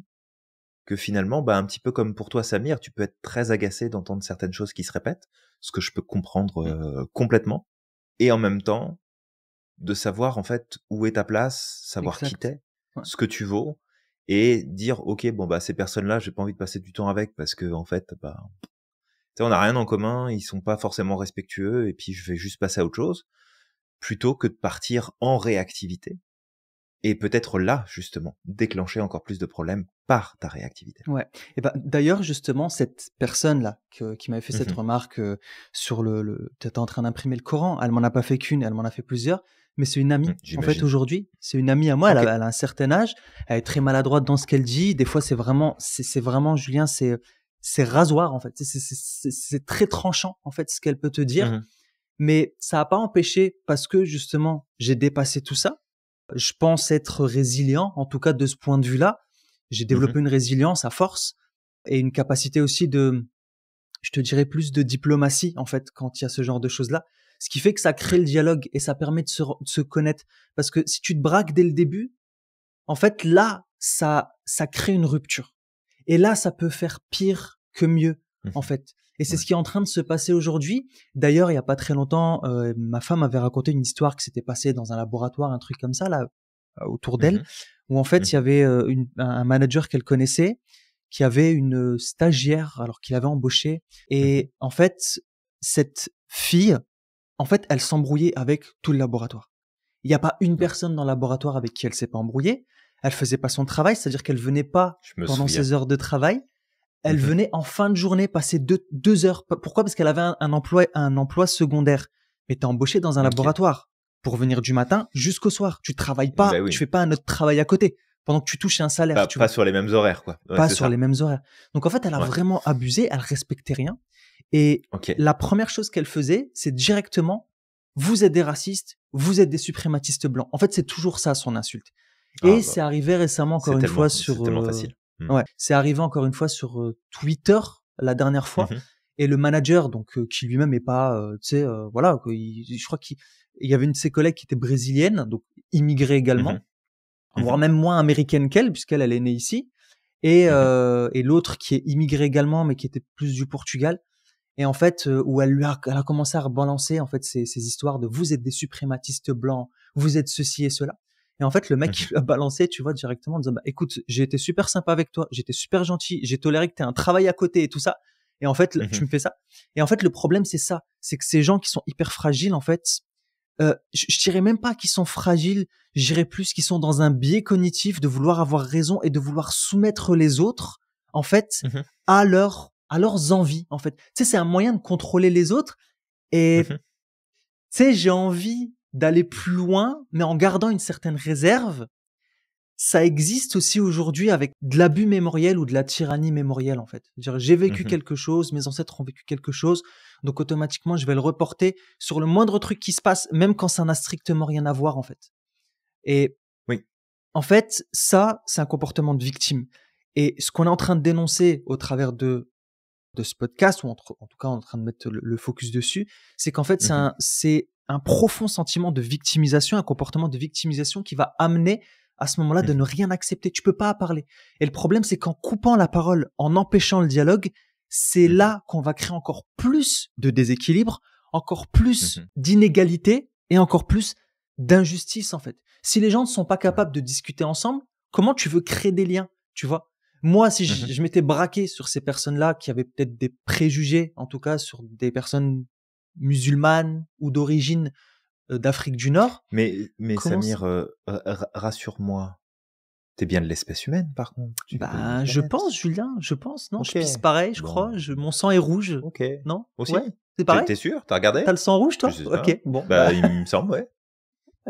que finalement, un petit peu comme pour toi, Samir, tu peux être très agacé d'entendre certaines choses qui se répètent, ce que je peux comprendre complètement, et en même temps, de savoir en fait où est ta place, savoir qui t'es, ce que tu vaux, et dire ok ces personnes-là, j'ai pas envie de passer du temps avec parce que en fait, on n'a rien en commun, ils sont pas forcément respectueux, et puis je vais juste passer à autre chose, plutôt que de partir en réactivité. Et peut-être là, justement, déclencher encore plus de problèmes par ta réactivité. Ouais. Et d'ailleurs, justement, cette personne-là qui m'avait fait cette remarque sur t'étais en train d'imprimer le Coran, elle m'en a pas fait qu'une, elle m'en a fait plusieurs, mais c'est une amie. En fait, aujourd'hui, c'est une amie à moi, elle a un certain âge, elle est très maladroite dans ce qu'elle dit, des fois c'est vraiment, Julien, c'est rasoir, en fait. C'est très tranchant, en fait, ce qu'elle peut te dire. Mais ça n'a pas empêché, parce que justement, j'ai dépassé tout ça. Je pense être résilient, en tout cas de ce point de vue-là. J'ai développé une résilience à force et une capacité aussi je te dirais plus de diplomatie, en fait, quand il y a ce genre de choses-là. Ce qui fait que ça crée le dialogue et ça permet de se connaître. Parce que si tu te braques dès le début, en fait, là, ça crée une rupture. Et là, ça peut faire pire que mieux, en fait. Et c'est ce qui est en train de se passer aujourd'hui. D'ailleurs, il y a pas très longtemps, ma femme avait raconté une histoire qui s'était passée dans un laboratoire, un truc comme ça, là, autour d'elle, où en fait, il y avait un manager qu'elle connaissait, qui avait une stagiaire, alors qu'il avait embauché. Et en fait, cette fille, en fait, elle s'embrouillait avec tout le laboratoire. Il n'y a pas une personne dans le laboratoire avec qui elle s'est pas embrouillée. Elle faisait pas son travail, c'est-à-dire qu'elle venait pas Je me pendant souviens. ses heures de travail. Elle Mhm. venait en fin de journée passer deux heures. Pourquoi? Parce qu'elle avait un emploi secondaire. Mais t'es embauché dans un Ok. laboratoire pour venir du matin jusqu'au soir. Tu travailles pas, Ben oui. tu fais pas un autre travail à côté pendant que tu touches un salaire, tu Pas vois. sur les mêmes horaires, quoi. Ouais, Pas c'est sur ça. les mêmes horaires. Donc en fait, elle a Ouais. vraiment abusé, elle respectait rien. Et Ok. la première chose qu'elle faisait, c'est directement, vous êtes des racistes, vous êtes des suprématistes blancs. En fait, c'est toujours ça son insulte. Et Ah, bah, c'est arrivé récemment encore une fois c'est sur, tellement facile. ouais, c'est arrivé encore une fois sur Twitter la dernière fois. Mhm. Et le manager, donc qui lui-même est pas, tu sais, voilà, quoi, je crois qu'il y avait une de ses collègues qui était brésilienne, donc immigrée également, Mhm. voire Mhm. même moins américaine qu'elle, puisqu'elle elle est née ici. Et, Mhm. et l'autre qui est immigrée également, mais qui était plus du Portugal. Et en fait, où elle a commencé à rebalancer en fait ces histoires de vous êtes des suprématistes blancs, vous êtes ceci et cela. Et en fait, le mec Mhm. il a balancé, tu vois, directement en disant bah écoute, j'ai été super sympa avec toi, j'étais super gentil, j'ai toléré que tu aies un travail à côté et tout ça. Et en fait, tu Mhm. me fais ça. Et en fait, le problème c'est ça, c'est que ces gens qui sont hyper fragiles en fait, je dirais même pas qu'ils sont fragiles, je dirais plus qu'ils sont dans un biais cognitif de vouloir avoir raison et de vouloir soumettre les autres, en fait, Mhm. à leurs envies, en fait. Tu sais, c'est un moyen de contrôler les autres et, Mhm. tu sais, j'ai envie d'aller plus loin, mais en gardant une certaine réserve. Ça existe aussi aujourd'hui avec de l'abus mémoriel ou de la tyrannie mémorielle, en fait. C'est-à-dire, j'ai vécu Mhm. quelque chose, mes ancêtres ont vécu quelque chose, donc automatiquement, je vais le reporter sur le moindre truc qui se passe, même quand ça n'a strictement rien à voir, en fait. Et Oui. en fait, ça, c'est un comportement de victime. Et ce qu'on est en train de dénoncer au travers de ce podcast, ou en tout cas, on est en train de mettre le focus dessus, c'est qu'en fait, Mhm. c'est un profond sentiment de victimisation, un comportement de victimisation qui va amener à ce moment-là de Mhm. ne rien accepter. Tu peux pas parler. Et le problème, c'est qu'en coupant la parole, en empêchant le dialogue, c'est Mhm. là qu'on va créer encore plus de déséquilibre, encore plus Mhm. d'inégalité et encore plus d'injustice, en fait. Si les gens ne sont pas Ouais. capables de discuter ensemble, comment tu veux créer des liens, tu vois? Moi, si Mhm. je m'étais braqué sur ces personnes-là qui avaient peut-être des préjugés, en tout cas sur des personnes musulmanes ou d'origine d'Afrique du Nord, Mais comment ça... Samir, rassure-moi. T'es bien de l'espèce humaine, par contre. Tu viens pas d'une autre Ben, je planète. pense, Julien, je pense, non? Je Ok. pisse pareil, je Bon. crois. Mon sang est rouge, Ok. non? Aussi? Ouais, c'est pareil? T'es sûr? T'as regardé? T'as le sang rouge, Je toi? sais pas. Ok, bon, bah, Bah, il me semble, ouais.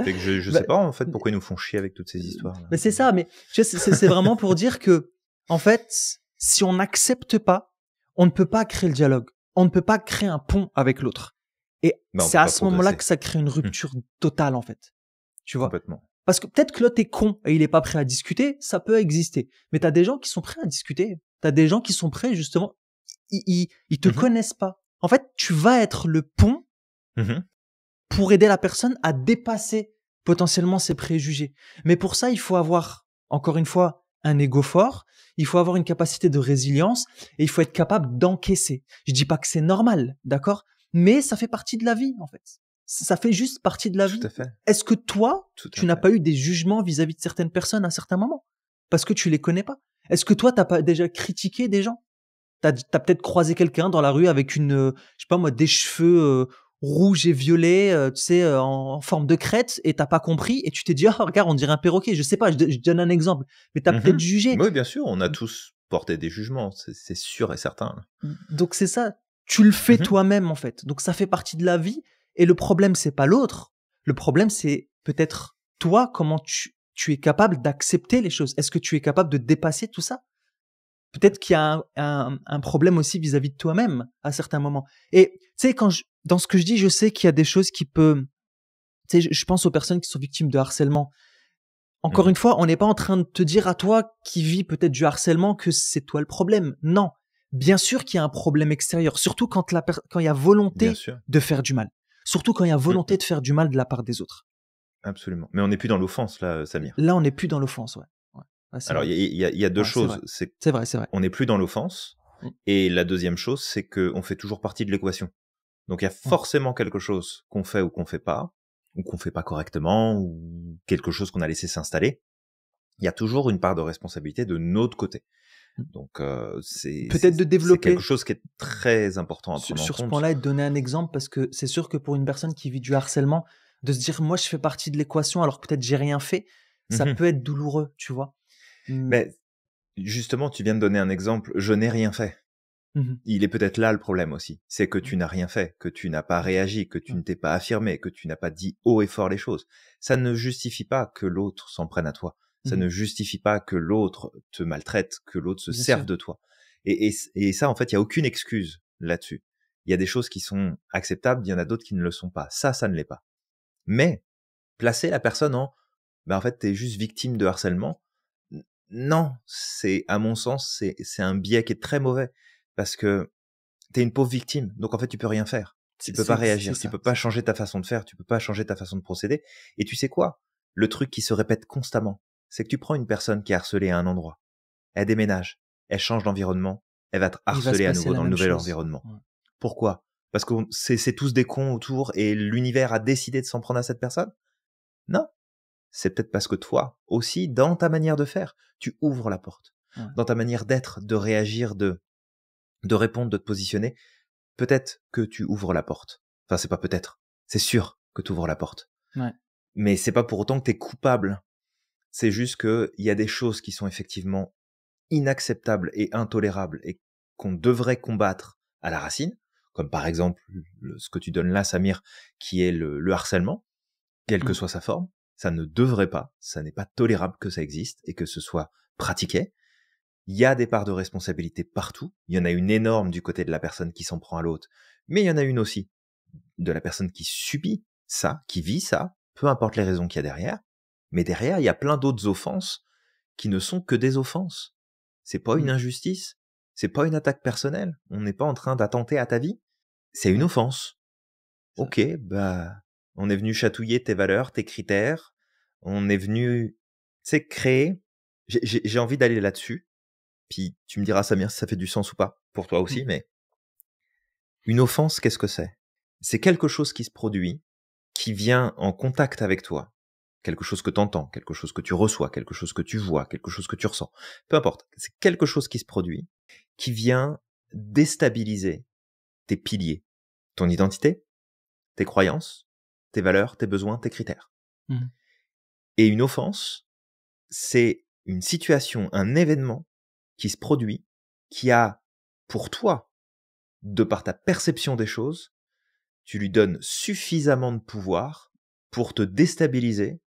Fait que je bah, sais pas, en fait, pourquoi ils nous font chier avec toutes ces histoires-là. mais c'est ça. Mais tu sais, c'est vraiment pour dire que, en fait, si on n'accepte pas, on ne peut pas créer le dialogue. On ne peut pas créer un pont avec l'autre. Et Bah, on c'est peut à pas ce moment-là progresser. que ça crée une rupture totale, en fait. Tu vois? Complètement. Parce que peut-être que l'autre est con et il est pas prêt à discuter, ça peut exister. Mais t'as des gens qui sont prêts à discuter. T'as des gens qui sont prêts, justement, ils te Mhm. connaissent pas. En fait, tu vas être le pont Mhm. pour aider la personne à dépasser potentiellement ses préjugés. Mais pour ça, il faut avoir, encore une fois, un ego fort, il faut avoir une capacité de résilience et il faut être capable d'encaisser. Je dis pas que c'est normal, d'accord? Mais ça fait partie de la vie, en fait. Ça fait juste partie de la Tout vie. à fait. Est-ce que toi, Tout à tu n'as fait. pas eu des jugements vis-à-vis de certaines personnes à certains moments? Parce que tu les connais pas. Est-ce que toi, t'as pas déjà critiqué des gens? T'as peut-être croisé quelqu'un dans la rue avec une, je sais pas moi, des cheveux rouges et violets, tu sais, en forme de crête, et t'as pas compris, et tu t'es dit, oh, regarde, on dirait un perroquet. Je sais pas, je donne un exemple, mais t'as peut-être Mhm. jugé. Oui, bien sûr, on a tous porté des jugements, c'est sûr et certain. Donc c'est ça, tu le fais Mhm. toi-même en fait. Donc ça fait partie de la vie, et le problème c'est pas l'autre. Le problème c'est peut-être toi, comment tu es capable d'accepter les choses. Est-ce que tu es capable de dépasser tout ça? Peut-être qu'il y a un problème aussi vis-à-vis de toi-même à certains moments. Et tu sais, dans ce que je dis, je sais qu'il y a des choses qui peuvent... Tu sais, je pense aux personnes qui sont victimes de harcèlement. Encore Mhm. une fois, on n'est pas en train de te dire à toi qui vis peut-être du harcèlement que c'est toi le problème. Non. Bien sûr qu'il y a un problème extérieur, surtout quand il y a Bien volonté sûr. de faire du mal. Surtout quand il y a volonté Mhm. de faire du mal de la part des autres. Absolument. Mais on n'est plus dans l'offense, là, Samir. Là, on n'est plus dans l'offense, ouais. Ouais, ouais, c'est Alors, vrai. il y a deux Ouais, c'est vrai. choses. C'est C'est vrai, c'est vrai. on n'est plus dans l'offense. Mm. Et la deuxième chose, c'est qu'on fait toujours partie de l'équation. Donc, il y a Ouais. forcément quelque chose qu'on fait ou qu'on fait pas, ou qu'on fait pas correctement, ou quelque chose qu'on a laissé s'installer. Il y a toujours une part de responsabilité de notre côté. Donc, Peut-être de c'est développer quelque chose qui est très important à prendre en sur ce compte. point-là et de donner un exemple parce que c'est sûr que pour une personne qui vit du harcèlement, de se dire moi je fais partie de l'équation alors que peut-être j'ai rien fait, ça Mhm. peut être douloureux, tu vois. Mmh. Mais justement, tu viens de donner un exemple. Je n'ai rien fait. Mmh. Il est peut-être là le problème aussi. C'est que tu n'as rien fait, que tu n'as pas OK. réagi, que tu Ouais. ne t'es pas affirmé, que tu n'as pas dit haut et fort les choses. Ça ne justifie pas que l'autre s'en prenne à toi. Ça Mmh. ne justifie pas que l'autre te maltraite, que l'autre se Bien sûr. serve de toi. Et ça, en fait, il y a aucune excuse là-dessus. Il y a des choses qui sont acceptables, il y en a d'autres qui ne le sont pas. Ça ne l'est pas. Mais placer la personne en fait, t'es juste victime de harcèlement. Non, à mon sens, c'est un biais qui est très mauvais parce que t'es une pauvre victime. Donc, en fait, tu peux rien faire. Tu peux pas C'est réagir. Tu ça, peux pas c'est ça. changer ta façon de faire. Tu peux pas changer ta façon de procéder. Et tu sais quoi? Le truc qui se répète constamment, c'est que tu prends une personne qui est harcelée à un endroit. Elle déménage. Elle change d'environnement. Elle va te Et il va se harceler à passer nouveau la dans le même nouvel chose. environnement. Ouais. Pourquoi? Parce que c'est tous des cons autour et l'univers a décidé de s'en prendre à cette personne? Non. C'est peut-être parce que toi aussi, dans ta manière de faire, tu ouvres la porte. Ouais. Dans ta manière d'être, de réagir, de répondre, de te positionner, peut-être que tu ouvres la porte. Enfin, c'est pas peut-être. C'est sûr que tu ouvres la porte. Ouais. Mais c'est pas pour autant que tu es coupable. C'est juste que il y a des choses qui sont effectivement inacceptables et intolérables et qu'on devrait combattre à la racine, comme par exemple ce que tu donnes là, Samir, qui est le harcèlement, quelle que Mmh. soit sa forme. Ça ne devrait pas, ça n'est pas tolérable que ça existe et que ce soit pratiqué. Il y a des parts de responsabilité partout. Il y en a une énorme du côté de la personne qui s'en prend à l'autre, mais il y en a une aussi de la personne qui subit ça, qui vit ça, peu importe les raisons qu'il y a derrière. Mais derrière, il y a plein d'autres offenses qui ne sont que des offenses. C'est pas une Mmh. injustice, c'est pas une attaque personnelle. On n'est pas en train d'attenter à ta vie. C'est une Ouais. offense. Ça Ok, bah, on est venu chatouiller tes valeurs, tes critères. On est venu, créer. J'ai envie d'aller là-dessus. Puis tu me diras, Samir, si ça fait du sens ou pas pour toi mmh. aussi. Mais une offense, qu'est-ce que c'est? C'est quelque chose qui se produit, qui vient en contact avec toi. Quelque chose que tu entends, quelque chose que tu reçois, quelque chose que tu vois, quelque chose que tu ressens. Peu importe. C'est quelque chose qui se produit, qui vient déstabiliser tes piliers, ton identité, tes croyances, tes valeurs, tes besoins, tes critères. Mmh. Et une offense, c'est une situation, un événement qui se produit, qui a, pour toi, de par ta perception des choses, tu lui donnes suffisamment de pouvoir pour te déstabiliser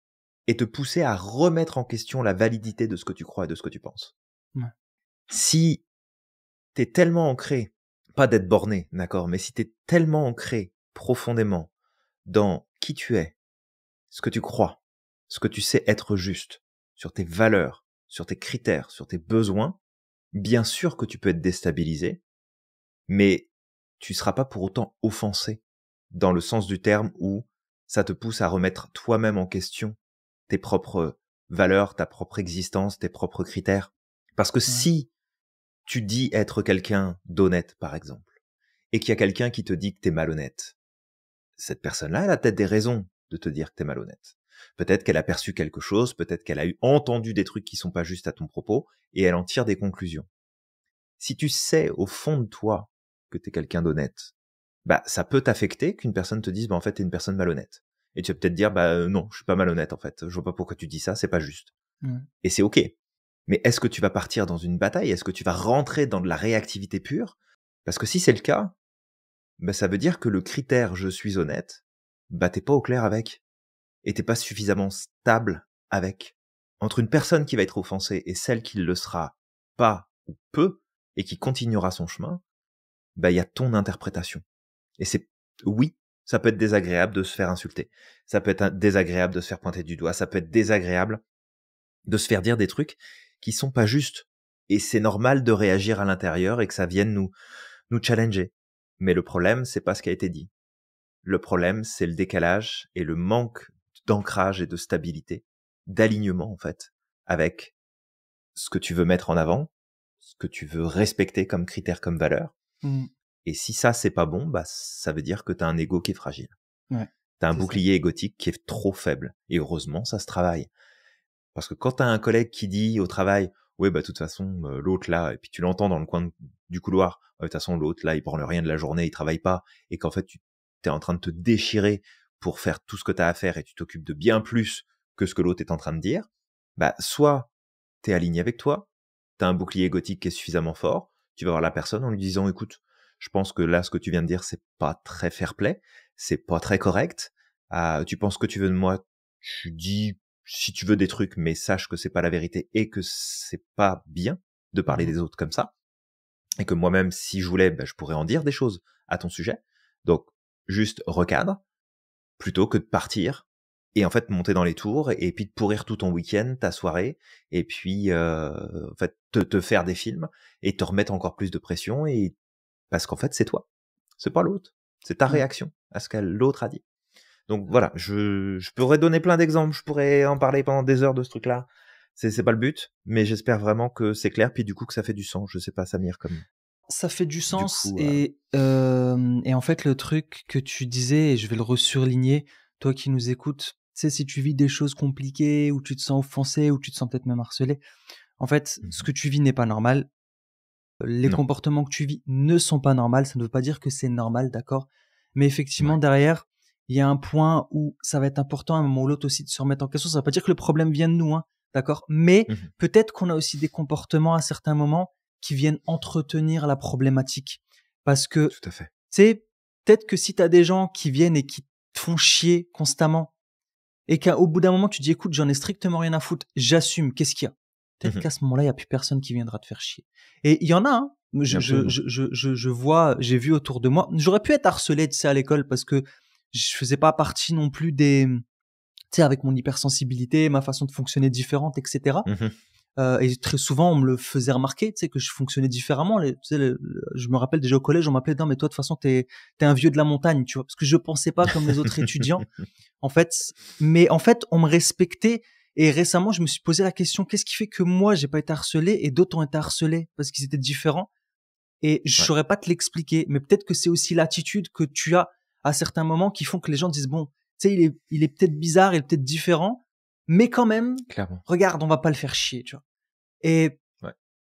et te pousser à remettre en question la validité de ce que tu crois et de ce que tu penses. Ouais. Si t'es tellement ancré, pas d'être borné, d'accord, mais si t'es tellement ancré profondément dans qui tu es, ce que tu crois, ce que tu sais être juste, sur tes valeurs, sur tes critères, sur tes besoins, bien sûr que tu peux être déstabilisé, mais tu seras pas pour autant offensé dans le sens du terme où ça te pousse à remettre toi-même en question tes propres valeurs, ta propre existence, tes propres critères. Parce que Ouais. si tu dis être quelqu'un d'honnête, par exemple, et qu'il y a quelqu'un qui te dit que t'es malhonnête, cette personne-là, elle a peut-être des raisons de te dire que t'es malhonnête. Peut-être qu'elle a perçu quelque chose, peut-être qu'elle a entendu des trucs qui sont pas justes à ton propos, et elle en tire des conclusions. Si tu sais au fond de toi que t'es quelqu'un d'honnête, bah ça peut t'affecter qu'une personne te dise bah en fait t'es une personne malhonnête. Et tu vas peut-être dire bah non, je suis pas malhonnête en fait. Je vois pas pourquoi tu dis ça, c'est pas juste. Ouais. Et c'est ok. Mais est-ce que tu vas partir dans une bataille? Est-ce que tu vas rentrer dans de la réactivité pure? Parce que si c'est le cas, bah ça veut dire que le critère je suis honnête, bah t'es pas au clair avec. Et t'es pas suffisamment stable avec. Entre une personne qui va être offensée et celle qui le sera pas ou peu, et qui continuera son chemin, bah il y a ton interprétation. Et oui, ça peut être désagréable de se faire insulter. Ça peut être désagréable de se faire pointer du doigt. Ça peut être désagréable de se faire dire des trucs qui sont pas justes. Et c'est normal de réagir à l'intérieur et que ça vienne nous challenger. Mais le problème, c'est pas ce qui a été dit. Le problème, c'est le décalage et le manque d'ancrage et de stabilité, d'alignement en fait, avec ce que tu veux mettre en avant, ce que tu veux respecter comme critère, comme valeur. Mmh. Et si ça, c'est pas bon, bah ça veut dire que t'as un ego qui est fragile. Ouais. T'as un C'est ça. bouclier égotique qui est trop faible. Et heureusement, ça se travaille. Parce que quand t'as un collègue qui dit au travail, oui, bah, de toute façon, l'autre là, et puis tu l'entends dans le coin du couloir, de toute façon, l'autre là, il prend rien de la journée, il travaille pas, et qu'en fait, tu es en train de te déchirer pour faire tout ce que tu as à faire et tu t'occupes de bien plus que ce que l'autre est en train de dire, bah, soit t'es aligné avec toi, t'as un bouclier égotique qui est suffisamment fort, tu vas voir la personne en lui disant, écoute, je pense que là, ce que tu viens de dire, c'est pas très fair-play, c'est pas très correct, tu penses que tu veux de moi, tu dis si tu veux des trucs, mais sache que c'est pas la vérité et que c'est pas bien de parler des autres comme ça, et que moi-même, si je voulais, bah, je pourrais en dire des choses à ton sujet. Donc, juste recadre, plutôt que de partir et en fait monter dans les tours et puis de pourrir tout ton week-end, ta soirée, et puis en fait te faire des films et te remettre encore plus de pression, et parce qu'en fait c'est toi, c'est pas l'autre, c'est ta réaction à ce que l'autre a dit. Donc voilà, je pourrais donner plein d'exemples, je pourrais en parler pendant des heures de ce truc-là. C'est pas le but, mais j'espère vraiment que c'est clair, puis du coup que ça fait du sens. Je sais pas, Samir, comme ça fait du sens. coup, Et en fait, le truc que tu disais, et je vais le resurligner, toi qui nous écoutes, tu sais, si tu vis des choses compliquées, ou tu te sens offensé, ou tu te sens peut-être même harcelé, en fait, ce que tu vis n'est pas normal. Les comportements que tu vis ne sont pas normaux. Ça ne veut pas dire que c'est normal, d'accord? Mais effectivement, derrière, il y a un point où ça va être important à un moment ou l'autre aussi de se remettre en question. Ça ne veut pas dire que le problème vient de nous, hein, d'accord? Mais peut-être qu'on a aussi des comportements à certains moments qui viennent entretenir la problématique. Parce que, tout à fait. tu sais, peut-être que si tu as des gens qui viennent et qui te font chier constamment, et qu'au bout d'un moment, tu dis, écoute, j'en ai strictement rien à foutre, j'assume, qu'est-ce qu'il y a? Peut-être qu'à ce moment-là, il n'y a plus personne qui viendra te faire chier. Et il y en a, hein. Je vois, j'ai vu autour de moi. J'aurais pu être harcelé, tu sais, à l'école, parce que je faisais pas partie non plus des, tu sais, avec mon hypersensibilité, ma façon de fonctionner différente, etc. Et très souvent, on me le faisait remarquer, tu sais, que je fonctionnais différemment. Tu sais, je me rappelle déjà au collège, on m'appelait, non, mais toi, de toute façon, t'es un vieux de la montagne, tu vois, parce que je pensais pas comme les autres étudiants, en fait. Mais en fait, on me respectait. Et récemment, je me suis posé la question, qu'est-ce qui fait que moi, j'ai pas été harcelé et d'autres ont été harcelés parce qu'ils étaient différents? Et je saurais pas te l'expliquer, mais peut-être que c'est aussi l'attitude que tu as à certains moments qui font que les gens disent, bon, tu sais, il est peut-être bizarre, il est peut-être différent, mais quand même, clairement, regarde, on va pas le faire chier, tu vois.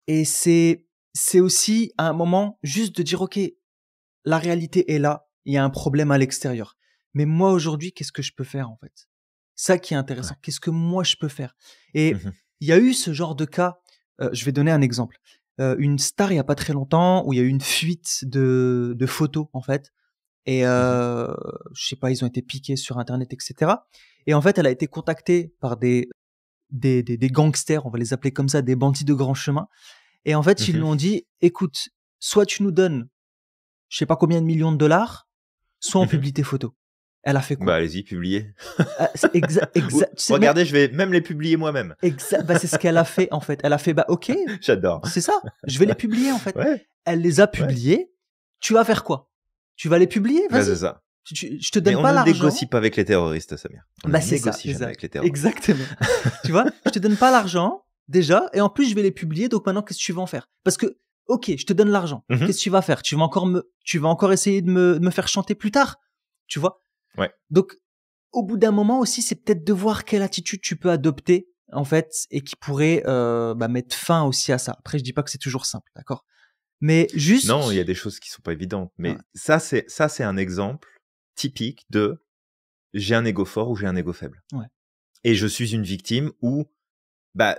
Et c'est aussi à un moment juste de dire, ok, la réalité est là, il y a un problème à l'extérieur. Mais moi, aujourd'hui, qu'est-ce que je peux faire, en fait? Ça qui est intéressant. Qu'est-ce que moi, je peux faire? Et il y a eu ce genre de cas. Je vais donner un exemple. Une star, il y a pas très longtemps, où il y a eu une fuite de photos, en fait. Et je sais pas, ils ont été piqués sur Internet, etc. Et en fait, elle a été contactée par des gangsters, on va les appeler comme ça, des bandits de grand chemin. Et en fait, ils lui ont dit, écoute, soit tu nous donnes, je sais pas combien de millions de dollars, soit on publie tes photos. Elle a fait quoi? Bah, allez-y, publiez. Regardez, je vais même les publier moi-même. Bah, c'est ce qu'elle a fait, en fait. Elle a fait, bah, ok. J'adore. C'est ça. Je vais les publier, en fait. Ouais. Elle les a publiés. Tu vas faire quoi? Tu vas les publier? Vas-y. Bah, c'est ça. Je te donne mais pas l'argent. On ne négocie pas avec les terroristes, Samir. On bah, ne négocie jamais avec les terroristes. Exactement. Tu vois, je te donne pas l'argent, déjà, et en plus, je vais les publier, donc maintenant, qu'est-ce que tu vas en faire? Parce que, ok, je te donne l'argent. Qu'est-ce que tu vas faire? Tu vas encore essayer de me faire chanter plus tard. Tu vois? Ouais. Donc, au bout d'un moment aussi, c'est peut-être de voir quelle attitude tu peux adopter, en fait, et qui pourrait mettre fin aussi à ça. Après, je dis pas que c'est toujours simple, d'accord? Mais juste... Non, il y a des choses qui sont pas évidentes. Mais ça, c'est un exemple typique de j'ai un ego fort ou j'ai un ego faible. Ouais. Et je suis une victime où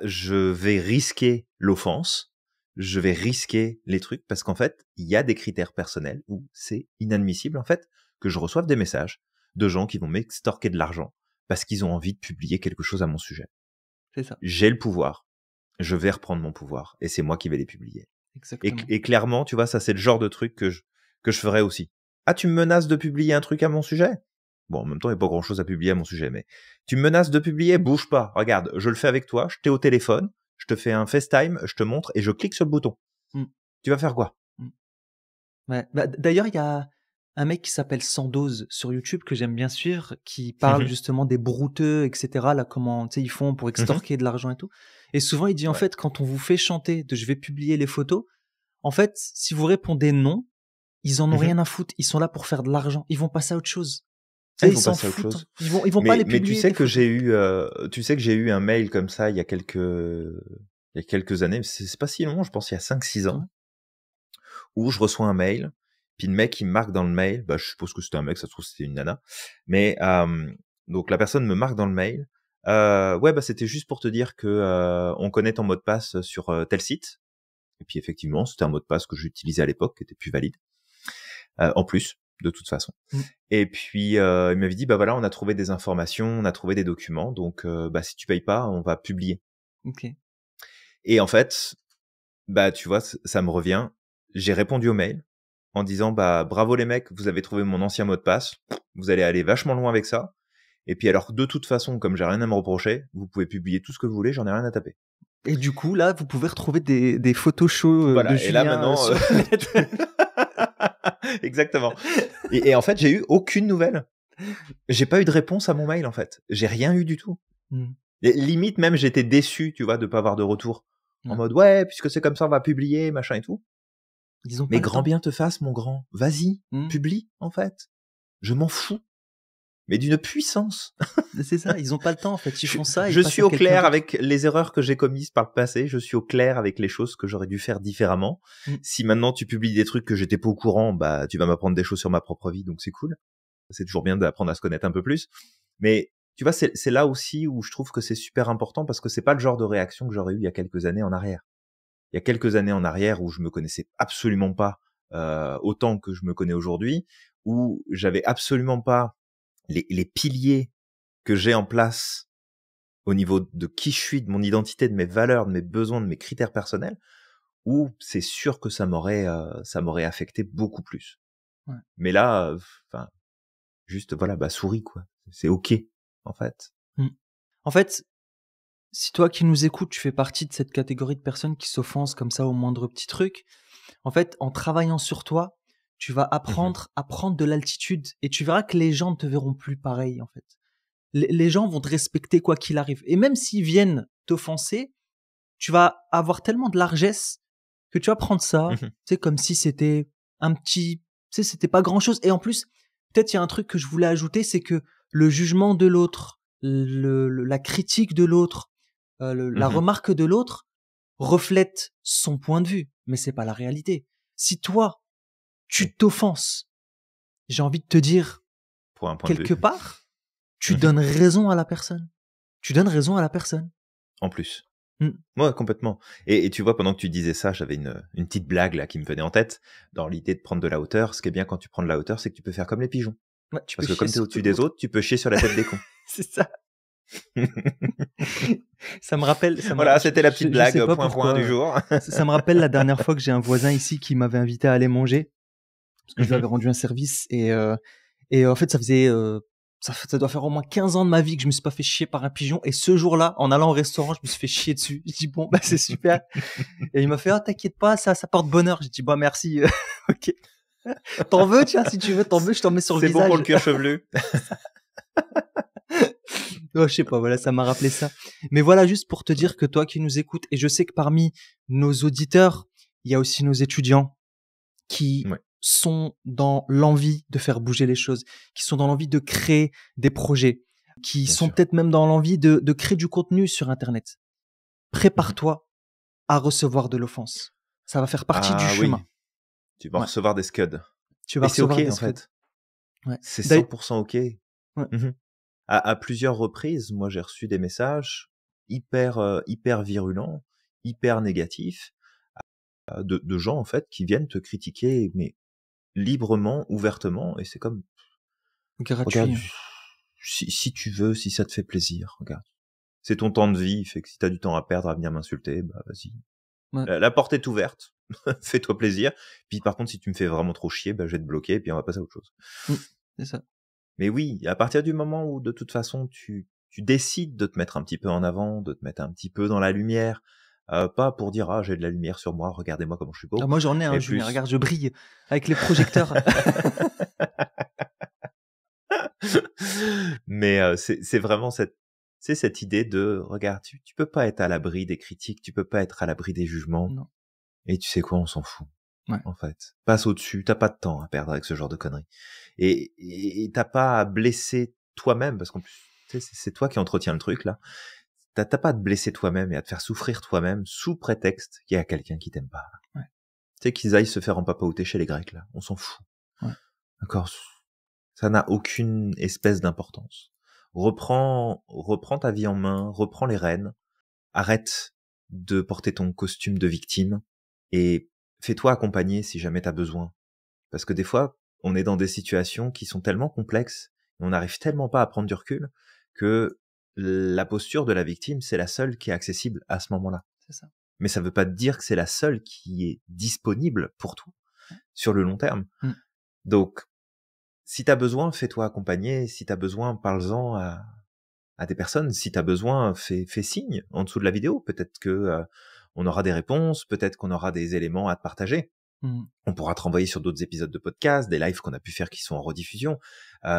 je vais risquer l'offense, je vais risquer les trucs parce qu'en fait, il y a des critères personnels où c'est inadmissible en fait que je reçoive des messages de gens qui vont m'extorquer de l'argent parce qu'ils ont envie de publier quelque chose à mon sujet. C'est ça. J'ai le pouvoir, je vais reprendre mon pouvoir et c'est moi qui vais les publier. Exactement. Et clairement, tu vois, ça c'est le genre de truc que je ferais aussi. Ah, tu me menaces de publier un truc à mon sujet? Bon, en même temps, il n'y a pas grand-chose à publier à mon sujet, mais tu me menaces de publier, bouge pas. Regarde, je le fais avec toi, je t'ai au téléphone, je te fais un FaceTime, je te montre et je clique sur le bouton. Tu vas faire quoi? Ouais. Bah, d'ailleurs, il y a un mec qui s'appelle Sandoz sur YouTube que j'aime bien suivre, qui parle justement des brouteux, etc. Là, comment ils font pour extorquer de l'argent et tout. Et souvent, il dit en fait, quand on vous fait chanter de je vais publier les photos, en fait, si vous répondez non, ils en ont rien à foutre. Ils sont là pour faire de l'argent. Ils vont passer à autre chose. Ils s'en foutent. Ils vont pas les publier. Mais tu sais que j'ai eu un mail comme ça il y a quelques il y a quelques années, c'est pas si long, je pense il y a 5-6 ans, Ouais. où je reçois un mail, puis le mec il me marque dans le mail, je suppose que c'était un mec, ça se trouve c'était une nana, mais donc la personne me marque dans le mail, ouais c'était juste pour te dire que on connaît ton mot de passe sur tel site, et puis effectivement c'était un mot de passe que j'utilisais à l'époque, qui était plus valide, en plus de toute façon. Et puis il m'avait dit voilà, on a trouvé des informations, on a trouvé des documents, donc si tu payes pas, on va publier. Ok. Et en fait, tu vois, ça me revient. J'ai répondu au mail en disant bravo les mecs, vous avez trouvé mon ancien mot de passe, vous allez aller vachement loin avec ça. Et puis alors de toute façon, comme j'ai rien à me reprocher, vous pouvez publier tout ce que vous voulez, j'en ai rien à taper. Et du coup, là, vous pouvez retrouver des photos show de Voilà, et là Julien maintenant, sur le net. exactement. Et en fait, j'ai eu aucune nouvelle. J'ai pas eu de réponse à mon mail en fait. J'ai rien eu du tout. Et limite même, j'étais déçu, tu vois, de pas avoir de retour. En mode ouais, puisque c'est comme ça, on va publier, machin et tout. Ils ont pas Mais le grand temps. bien te fasse, mon grand. Vas-y, publie en fait. Je m'en fous. Mais d'une puissance. C'est ça, ils ont pas le temps en fait. Ils font ça. Je suis au clair avec les erreurs que j'ai commises par le passé. Je suis au clair avec les choses que j'aurais dû faire différemment. Si maintenant tu publies des trucs que j'étais pas au courant, tu vas m'apprendre des choses sur ma propre vie, donc c'est cool. C'est toujours bien d'apprendre à se connaître un peu plus. Mais tu vois, c'est là aussi où je trouve que c'est super important parce que c'est pas le genre de réaction que j'aurais eu il y a quelques années en arrière. Il y a quelques années en arrière où je me connaissais absolument pas autant que je me connais aujourd'hui, où j'avais absolument pas les piliers que j'ai en place au niveau de qui je suis, de mon identité, de mes valeurs, de mes besoins, de mes critères personnels, où c'est sûr que ça m'aurait affecté beaucoup plus. Ouais. Mais là, juste voilà, souris quoi. C'est ok en fait. En fait, si toi qui nous écoutes, tu fais partie de cette catégorie de personnes qui s'offensent comme ça au moindre petit truc, en fait, en travaillant sur toi, tu vas apprendre à prendre de l'altitude et tu verras que les gens ne te verront plus pareil en fait. Les gens vont te respecter quoi qu'il arrive. Et même s'ils viennent t'offenser, tu vas avoir tellement de largesse que tu vas prendre ça, tu sais, comme si c'était un petit, tu sais, c'était pas grand chose. Et en plus, peut-être il y a un truc que je voulais ajouter, c'est que le jugement de l'autre, la critique de l'autre, la remarque de l'autre reflète son point de vue, mais c'est pas la réalité. Si toi, tu t'offenses, j'ai envie de te dire, pour un point quelque de vue. part, tu donnes raison à la personne. Tu donnes raison à la personne. En plus. Ouais, complètement. Et tu vois, pendant que tu disais ça, j'avais une petite blague là qui me venait en tête, dans l'idée de prendre de la hauteur. Ce qui est bien quand tu prends de la hauteur, c'est que tu peux faire comme les pigeons. Ouais, parce que comme t'es au-dessus des autres, tu peux chier sur la tête des cons. C'est ça. Ça me rappelle. Voilà, c'était la petite blague point du jour. Ça me rappelle la dernière fois que j'ai un voisin ici qui m'avait invité à aller manger parce que je lui avais rendu un service et en fait ça faisait ça doit faire au moins 15 ans de ma vie que je me suis pas fait chier par un pigeon et ce jour-là en allant au restaurant je me suis fait chier dessus. Je dis bon c'est super et il m'a fait t'inquiète pas ça porte bonheur. J'ai dit merci. Ok. T'en veux tiens si tu veux je t'en mets sur le visage. C'est bon pour le cuir chevelu. Oh, je sais pas, voilà, ça m'a rappelé ça. Mais voilà, juste pour te dire que toi qui nous écoutes, et je sais que parmi nos auditeurs, il y a aussi nos étudiants qui sont dans l'envie de faire bouger les choses, qui sont dans l'envie de créer des projets, qui sont peut-être même dans l'envie de créer du contenu sur Internet. Prépare-toi à recevoir de l'offense. Ça va faire partie du chemin. Tu vas recevoir des scuds. Tu vas recevoir des en scuds. fait. Ouais. C'est 100% ok. Ouais. À plusieurs reprises, moi j'ai reçu des messages hyper virulents, hyper négatifs, de gens en fait qui viennent te critiquer, mais librement, ouvertement, et c'est comme gratuit. Regarde, si tu veux, si ça te fait plaisir, regarde. C'est ton temps de vie, fait que si t'as du temps à perdre à venir m'insulter, vas-y. Ouais. La porte est ouverte, fais-toi plaisir. Puis par contre, si tu me fais vraiment trop chier, je vais te bloquer et puis on va passer à autre chose. C'est ça. Mais oui, à partir du moment où de toute façon tu décides de te mettre un petit peu en avant, de te mettre un petit peu dans la lumière, pas pour dire j'ai de la lumière sur moi, regardez-moi comment je suis beau. Moi j'en ai Julien, regarde, je brille avec les projecteurs. Mais c'est vraiment cette idée de regarde, tu peux pas être à l'abri des critiques, tu peux pas être à l'abri des jugements. Non. Et tu sais quoi, on s'en fout. Ouais. En fait, passe au-dessus, t'as pas de temps à perdre avec ce genre de conneries. Et t'as pas à blesser toi-même, parce qu'en plus, c'est toi qui entretiens le truc là. t'as pas à te blesser toi-même et à te faire souffrir toi-même sous prétexte qu'il y a quelqu'un qui t'aime pas. Ouais. Tu sais qu'ils aillent se faire empapaouter chez les Grecs, là. On s'en fout. Ouais. D'accord? Ça n'a aucune espèce d'importance. Reprends ta vie en main, reprends les rênes, arrête de porter ton costume de victime et fais-toi accompagner si jamais t'as besoin. Parce que des fois, on est dans des situations qui sont tellement complexes, et on n'arrive tellement pas à prendre du recul que la posture de la victime, c'est la seule qui est accessible à ce moment-là. C'est ça. Mais ça veut pas dire que c'est la seule qui est disponible pour toi sur le long terme. Donc, si t'as besoin, fais-toi accompagner. Si t'as besoin, parle-en à des personnes. Si t'as besoin, fais signe en dessous de la vidéo. Peut-être que on aura des réponses, peut-être qu'on aura des éléments à te partager. On pourra te renvoyer sur d'autres épisodes de podcast, des lives qu'on a pu faire qui sont en rediffusion,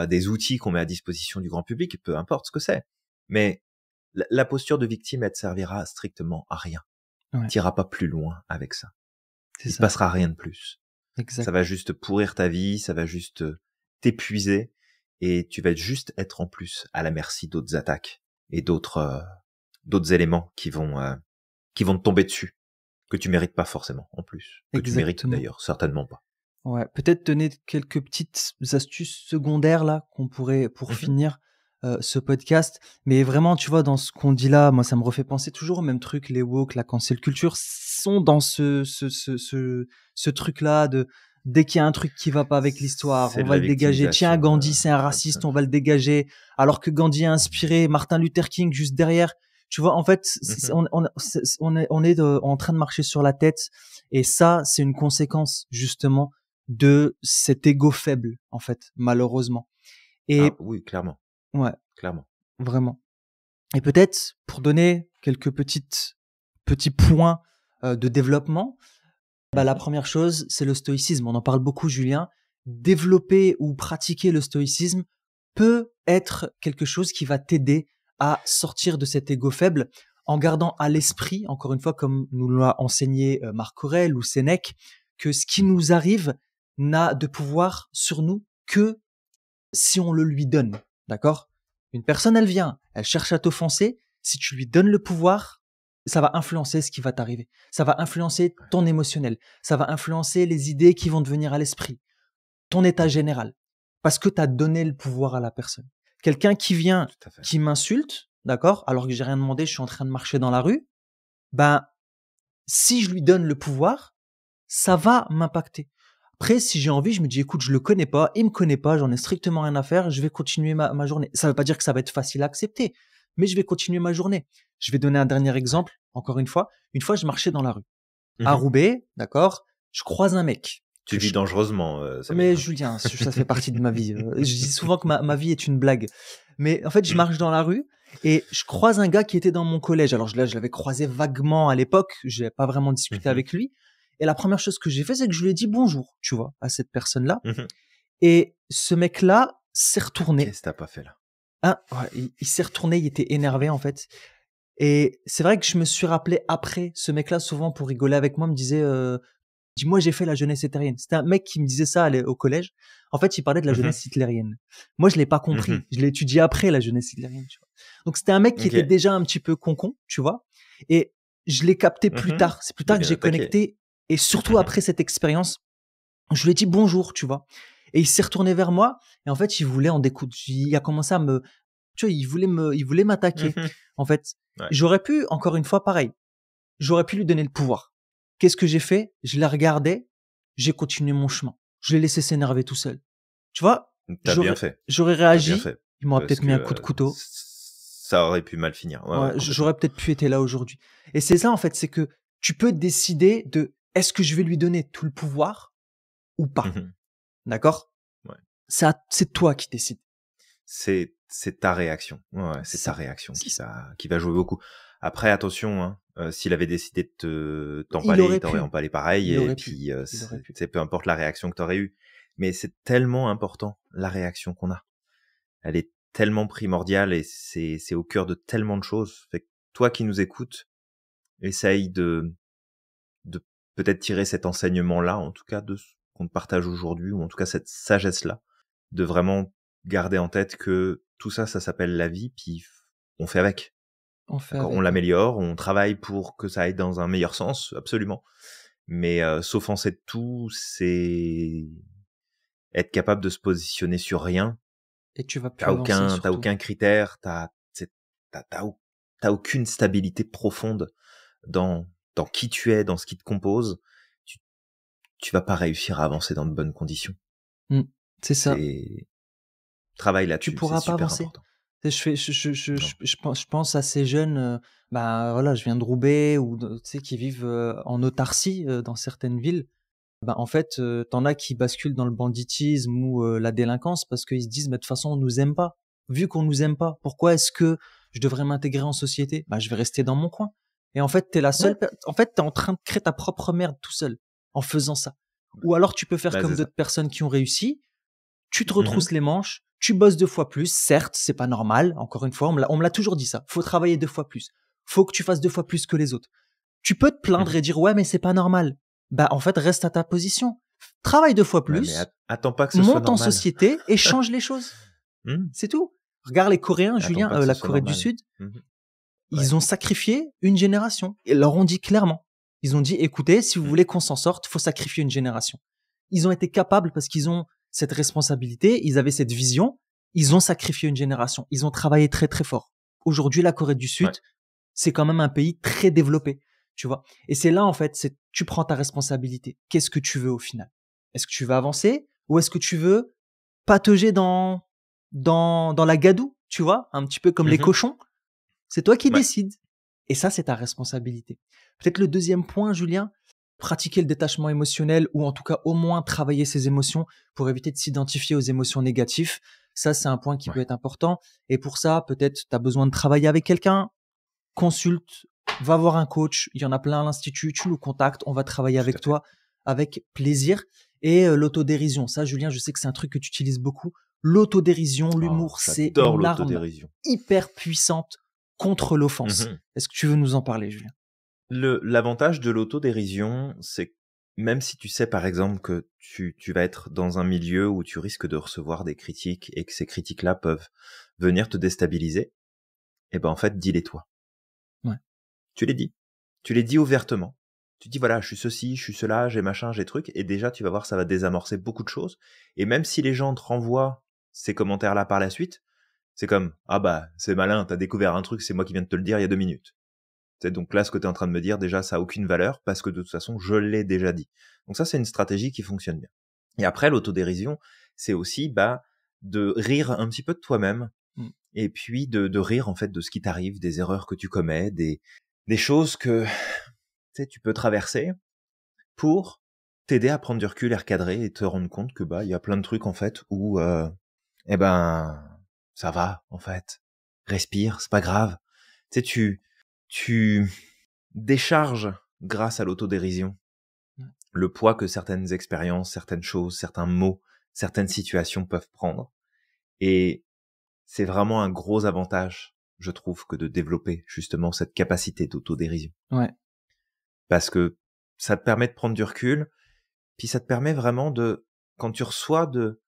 des outils qu'on met à disposition du grand public, peu importe ce que c'est. Mais la posture de victime, elle te servira strictement à rien. Ouais. T'iras pas plus loin avec ça. C'est Il se ça. passera rien de plus. Exact. Ça va juste pourrir ta vie, ça va juste t'épuiser et tu vas juste être en plus à la merci d'autres attaques et d'autres éléments qui vont te tomber dessus, que tu mérites pas forcément en plus, que tu mérites d'ailleurs certainement pas. Ouais, peut-être donner quelques petites astuces secondaires là qu'on pourrait pour finir ce podcast. Mais vraiment, tu vois, dans ce qu'on dit là, moi, ça me refait penser toujours au même truc. Les woke, la cancel culture sont dans ce truc-là de dès qu'il y a un truc qui va pas avec l'histoire, on va le dégager. Tiens, Gandhi, c'est un raciste, on va le dégager. Alors que Gandhi a inspiré Martin Luther King juste derrière. Tu vois, en fait, on est en train de marcher sur la tête. Et ça, c'est une conséquence, justement, de cet ego faible, en fait, malheureusement. Et oui, clairement. Ouais. Clairement. Vraiment. Et peut-être, pour donner quelques petits points de développement, la première chose, c'est le stoïcisme. On en parle beaucoup, Julien. Développer ou pratiquer le stoïcisme peut être quelque chose qui va t'aider à sortir de cet ego faible en gardant à l'esprit, encore une fois, comme nous l'a enseigné Marc Aurèle ou Sénèque, que ce qui nous arrive n'a de pouvoir sur nous que si on le lui donne. D'accord ? Une personne, elle vient, elle cherche à t'offenser. Si tu lui donnes le pouvoir, ça va influencer ce qui va t'arriver. Ça va influencer ton émotionnel. Ça va influencer les idées qui vont te venir à l'esprit. Ton état général. Parce que tu as donné le pouvoir à la personne. Quelqu'un qui vient, qui m'insulte, d'accord, alors que j'ai rien demandé, je suis en train de marcher dans la rue, si je lui donne le pouvoir, ça va m'impacter. Après, si j'ai envie, je me dis, écoute, je le connais pas, il me connaît pas, j'en ai strictement rien à faire, je vais continuer ma journée. Ça veut pas dire que ça va être facile à accepter, mais je vais continuer ma journée. Je vais donner un dernier exemple, encore une fois. Une fois, je marchais dans la rue. À Roubaix, d'accord, je croise un mec. Tu vis dangereusement, mais Julien, ça fait partie de ma vie. Je dis souvent que ma vie est une blague. Mais en fait, je marche dans la rue et je croise un gars qui était dans mon collège. Alors là, je l'avais croisé vaguement à l'époque, je n'avais pas vraiment discuté avec lui. Et la première chose que j'ai fait, c'est que je lui ai dit bonjour, tu vois, à cette personne-là. Et ce mec-là s'est retourné. Qu'est-ce que t'as pas fait là ? Il s'est retourné, il était énervé en fait. Et c'est vrai que je me suis rappelé après, ce mec-là, souvent pour rigoler avec moi, me disait dis-moi, j'ai fait la jeunesse hitlérienne. C'était un mec qui me disait ça au collège. En fait, il parlait de la jeunesse hitlérienne. Moi, je l'ai pas compris. Je l'ai étudié après, la jeunesse hitlérienne. Tu vois. Donc, c'était un mec qui était déjà un petit peu concon, tu vois. Et je l'ai capté plus tard. C'est plus tard que j'ai connecté. Et surtout après cette expérience, je lui ai dit bonjour, tu vois. Et il s'est retourné vers moi. Et en fait, il voulait en découdre. Il a commencé à me, tu vois, il voulait m'attaquer. En fait, j'aurais pu, encore une fois, pareil. J'aurais pu lui donner le pouvoir. Qu'est-ce que j'ai fait ? Je l'ai regardé, j'ai continué mon chemin. Je l'ai laissé s'énerver tout seul. Tu vois ? T'as bien fait. J'aurais réagi, il m'aurait peut-être mis un coup de couteau. Ça aurait pu mal finir. J'aurais peut-être pu être là aujourd'hui. Et c'est ça, en fait, c'est que tu peux décider de est-ce que je vais lui donner tout le pouvoir ou pas. D'accord ? C'est toi qui décides. C'est ta réaction. C'est ta réaction qui va jouer beaucoup. Après, attention, s'il avait décidé de t'empaler, il t'aurait empalé pareil. Et puis, peu importe la réaction que t'aurais eue. Mais c'est tellement important, la réaction qu'on a. Elle est tellement primordiale et c'est au cœur de tellement de choses. Fait que toi qui nous écoutes, essaye de peut-être tirer cet enseignement-là, en tout cas de ce qu'on te partage aujourd'hui, ou en tout cas cette sagesse-là, de vraiment garder en tête que tout ça, ça s'appelle la vie, puis on fait avec. On fait D'accord, on avec, ouais. l'améliore, on travaille pour que ça aille dans un meilleur sens, absolument. Mais s'offenser de tout, c'est être capable de se positionner sur rien. Et tu vas plus avancer T'as surtout. aucun critère, t'as aucune stabilité profonde dans qui tu es, dans ce qui te compose. Tu, tu vas pas réussir à avancer dans de bonnes conditions. Mm. C'est ça. C'est travail Tu là-dessus, c'est pourras pas super avancer. important. Tu sais, Non. je pense à ces jeunes, bah, voilà, je viens de Roubaix ou tu sais, qui vivent en autarcie dans certaines villes. Bah, en fait, t'en as qui basculent dans le banditisme ou la délinquance parce qu'ils se disent, mais de toute façon, on nous aime pas. Vu qu'on nous aime pas, pourquoi est-ce que je devrais m'intégrer en société? Bah, je vais rester dans mon coin. Et en fait, t'es la Ouais. seule, en fait, t'es en train de créer ta propre merde tout seul en faisant ça. Ou alors, tu peux faire Bah, comme c'est ça. d'autres personnes qui ont réussi. Tu te Mhm. retrousses les manches, tu bosses 2 fois plus. Certes, c'est pas normal. Encore une fois, on me l'a toujours dit ça. Faut travailler 2 fois plus. Faut que tu fasses 2 fois plus que les autres. Tu peux te plaindre Mhm. et dire ouais, mais c'est pas normal. Bah, en fait, reste à ta position. Travaille 2 fois Ouais, mais plus, attends pas que ce soit monte en normal. société et change les choses. Hmm. C'est tout. Regarde les Coréens, Attends Julien, pas que ce la soit Corée du normal. Sud, Mhm. Ouais. ils ont sacrifié une génération. Ils leur ont dit clairement. Ils ont dit, écoutez, si vous Mhm. voulez qu'on s'en sorte, faut sacrifier une génération. Ils ont été capables parce qu'ils ont cette responsabilité, ils avaient cette vision, ils ont sacrifié une génération. Ils ont travaillé très très fort. Aujourd'hui, la Corée du Ouais. Sud, c'est quand même un pays très développé, tu vois. Et c'est là, en fait, c'est tu prends ta responsabilité. Qu'est-ce que tu veux au final? Est-ce que tu veux avancer ou est-ce que tu veux patauger dans la gadoue, tu vois, un petit peu comme les Mhm. cochons? C'est toi qui Ouais. décides. Et ça, c'est ta responsabilité. Peut-être le deuxième point, Julien, pratiquer le détachement émotionnel ou en tout cas au moins travailler ses émotions pour éviter de s'identifier aux émotions négatives. Ça, c'est un point qui peut Ouais. être important. Et pour ça, peut-être tu as besoin de travailler avec quelqu'un, consulte, va voir un coach. Il y en a plein à l'institut, tu nous contactes, on va travailler Tout avec à fait. toi avec plaisir. Et l'autodérision, ça, Julien, je sais que c'est un truc que tu utilises beaucoup. L'autodérision, Oh, l'humour, c'est j'adore une arme l'autodérision. hyper puissante contre l'offense. Mhm. Est-ce que tu veux nous en parler, Julien? L'avantage de l'autodérision, c'est que même si tu sais par exemple que tu vas être dans un milieu où tu risques de recevoir des critiques et que ces critiques-là peuvent venir te déstabiliser, eh ben en fait, dis-les toi. Ouais. Tu les dis. Tu les dis ouvertement. Tu dis voilà, je suis ceci, je suis cela, j'ai machin, j'ai truc, et déjà tu vas voir, ça va désamorcer beaucoup de choses. Et même si les gens te renvoient ces commentaires-là par la suite, c'est comme ah bah c'est malin, t'as découvert un truc, c'est moi qui viens de te le dire il y a 2 minutes. Donc là, ce que tu es en train de me dire, déjà, ça a aucune valeur parce que de toute façon, je l'ai déjà dit. Donc ça, c'est une stratégie qui fonctionne bien. Et après, l'autodérision, c'est aussi de rire un petit peu de toi-même Mm. et puis de rire en fait de ce qui t'arrive, des erreurs que tu commets, des choses que tu peux traverser pour t'aider à prendre du recul et recadrer et te rendre compte que il y a plein de trucs en fait où eh ben ça va en fait. Respire, c'est pas grave. Tu décharges grâce à l'autodérision Ouais. le poids que certaines expériences, certaines choses, certains mots, certaines situations peuvent prendre. Et c'est vraiment un gros avantage, je trouve, que de développer justement cette capacité d'autodérision. Ouais. Parce que ça te permet de prendre du recul, puis ça te permet vraiment quand tu reçois de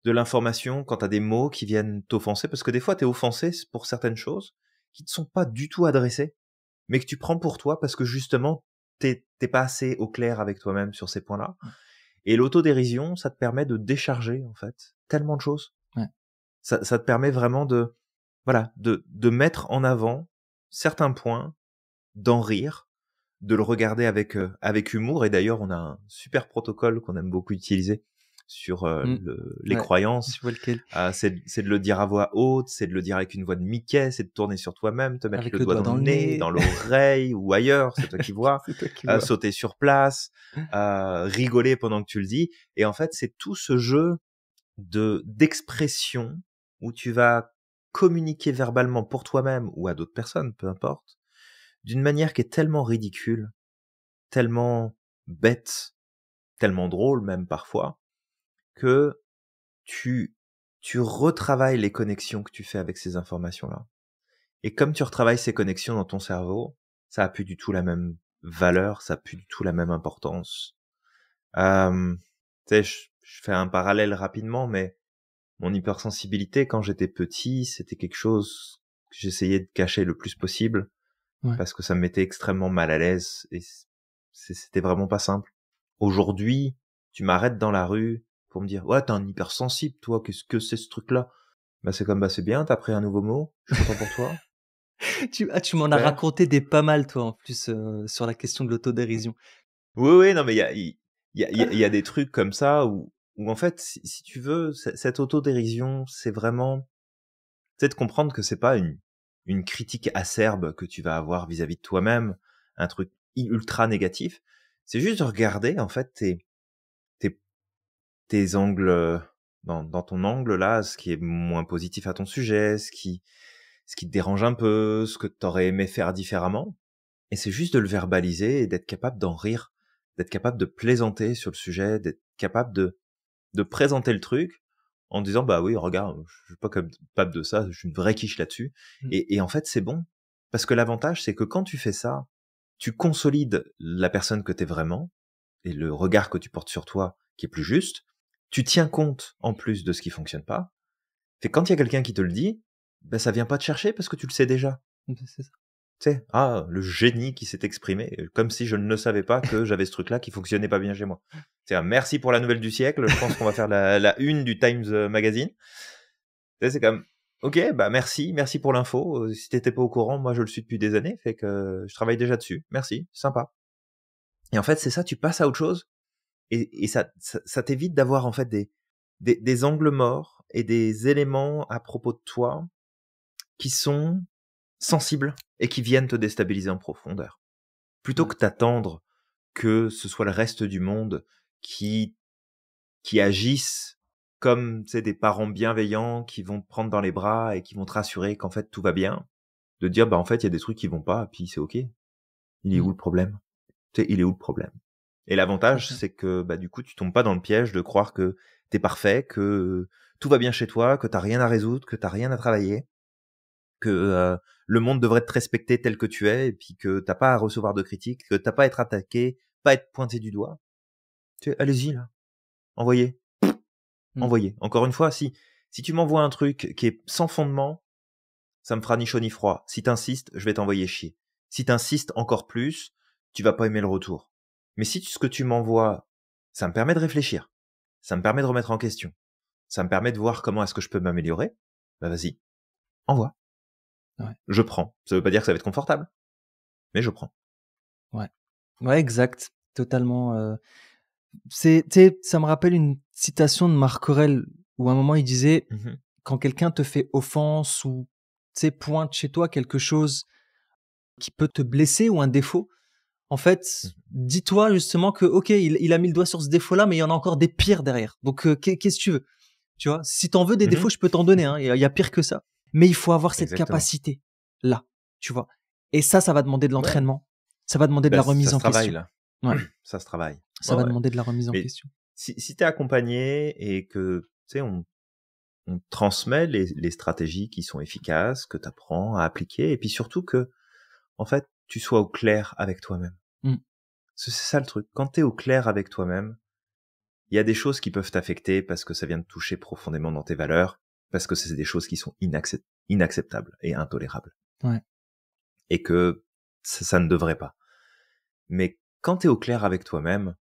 l'information, quand tu as des mots qui viennent t'offenser, parce que des fois tu es offensé pour certaines choses qui ne te sont pas du tout adressées, mais que tu prends pour toi parce que justement, t'es pas assez au clair avec toi-même sur ces points-là. Et l'autodérision, ça te permet de décharger, en fait, tellement de choses. Ouais. Ça te permet vraiment de mettre en avant certains points, d'en rire, de le regarder avec humour. Et d'ailleurs, on a un super protocole qu'on aime beaucoup utiliser sur Mm. les Ouais. croyances. Je vois lequel. C'est de le dire à voix haute, c'est de le dire avec une voix de Mickey, c'est de tourner sur toi-même, te mettre Avec le le doigt doigt dans dans le le nez, nez. dans l'oreille ou ailleurs, c'est toi qui vois, C'est toi qui vois. sauter sur place, rigoler pendant que tu le dis. Et en fait, c'est tout ce jeu d'expression où tu vas communiquer verbalement pour toi-même ou à d'autres personnes, peu importe, d'une manière qui est tellement ridicule, tellement bête, tellement drôle même parfois, que tu, tu retravailles les connexions que tu fais avec ces informations-là. Et comme tu retravailles ces connexions dans ton cerveau, ça a plus du tout la même valeur, ça a plus du tout la même importance. Tu sais, je fais un parallèle rapidement, mais mon hypersensibilité quand j'étais petit, c'était quelque chose j'essayais de cacher le plus possible Ouais. parce que ça me mettait extrêmement mal à l'aise et c'était vraiment pas simple. Aujourd'hui, tu m'arrêtes dans la rue pour me dire ouais, t'es un hypersensible, toi, qu'est-ce que c'est ce truc-là? Bah c'est comme bah c'est bien, t'as appris un nouveau mot, je suis content pour toi. Tu m'en as Super. raconté des pas mal, toi, en plus, sur la question de l'autodérision. Oui, oui, non mais il y a des trucs comme ça où en fait si tu veux cette autodérision, c'est vraiment c'est de comprendre que c'est pas une critique acerbe que tu vas avoir vis-à-vis de toi-même, un truc ultra négatif. C'est juste de regarder en fait tes, tes angles dans ton angle là, ce qui est moins positif à ton sujet, ce qui te dérange un peu, ce que t'aurais aimé faire différemment. Et c'est juste de le verbaliser et d'être capable d'en rire, d'être capable de plaisanter sur le sujet, d'être capable de présenter le truc en disant bah oui regarde je suis pas capable de ça, je suis une vraie quiche là-dessus Mmh. et en fait c'est bon parce que l'avantage c'est que quand tu fais ça tu consolides la personne que t'es vraiment et le regard que tu portes sur toi qui est plus juste, tu tiens compte en plus de ce qui fonctionne pas, et quand il y a quelqu'un qui te le dit ben ça vient pas te chercher parce que tu le sais déjà. C'est ça. Tu sais, ah, le génie qui s'est exprimé, comme si je ne savais pas que j'avais ce truc-là qui fonctionnait pas bien chez moi. C'est un merci pour la nouvelle du siècle. Je pense qu'on va faire la une du Times Magazine. Tu sais, c'est comme, ok, bah merci pour l'info. Si t'étais pas au courant, moi je le suis depuis des années, fait que je travaille déjà dessus. Merci, sympa. Et en fait, c'est ça, tu passes à autre chose et ça t'évite d'avoir en fait des angles morts et des éléments à propos de toi qui sont sensibles et qui viennent te déstabiliser en profondeur. Plutôt Ouais. que d'attendre que ce soit le reste du monde qui agisse comme, tu sais, des parents bienveillants qui vont te prendre dans les bras et qui vont te rassurer qu'en fait tout va bien, de dire bah en fait il y a des trucs qui vont pas, puis c'est ok. Il est Mmh. où le problème? Tu sais, il est où le problème? Et Tout à l'avantage fait. c'est que bah du coup tu tombes pas dans le piège de croire que t'es parfait, que tout va bien chez toi, que t'as rien à résoudre, que t'as rien à travailler, que le monde devrait te respecter tel que tu es et puis que t'as pas à recevoir de critiques, que t'as pas à être attaqué, pas à être pointé du doigt. Allez-y là, envoyez, Mmh. envoyez. Encore une fois, si tu m'envoies un truc qui est sans fondement, ça me fera ni chaud ni froid. Si t'insistes, je vais t'envoyer chier. Si t'insistes encore plus, tu vas pas aimer le retour. Mais si ce que tu m'envoies, ça me permet de réfléchir, ça me permet de remettre en question, ça me permet de voir comment est-ce que je peux m'améliorer, bah vas-y, envoie. Ouais. Je prends. Ça veut pas dire que ça va être confortable, mais je prends. Ouais. Ouais, exact. Totalement, c'est tu sais, ça me rappelle une citation de Marc Aurèle où à un moment il disait: Mhm. «Quand quelqu'un te fait offense ou, tu sais, pointe chez toi quelque chose qui peut te blesser ou un défaut, en fait, Mhm. dis-toi justement que OK, il a mis le doigt sur ce défaut-là, mais il y en a encore des pires derrière. Donc qu'est-ce que tu veux?» Tu vois? Si tu en veux des défauts, Mhm. je peux t'en donner, hein, il y a pire que ça. Mais il faut avoir cette Exactement. capacité-là, tu vois? Et ça va demander de Ouais. l'entraînement, ça va demander de la Bah, ça remise se en travaille question. là. Ouais, Ça se travaille. ça Ouais, va ouais. demander de la remise en Mais question. si t'es accompagné et que tu sais on te transmet les stratégies qui sont efficaces, que t'apprends à appliquer, et puis surtout que en fait tu sois au clair avec toi-même. Mmh. C'est ça le truc. Quand t'es au clair avec toi-même, il y a des choses qui peuvent t'affecter parce que ça vient te toucher profondément dans tes valeurs, parce que c'est des choses qui sont inacceptables et intolérables, Ouais, et que ça ne devrait pas. Mais quand t'es au clair avec toi-même,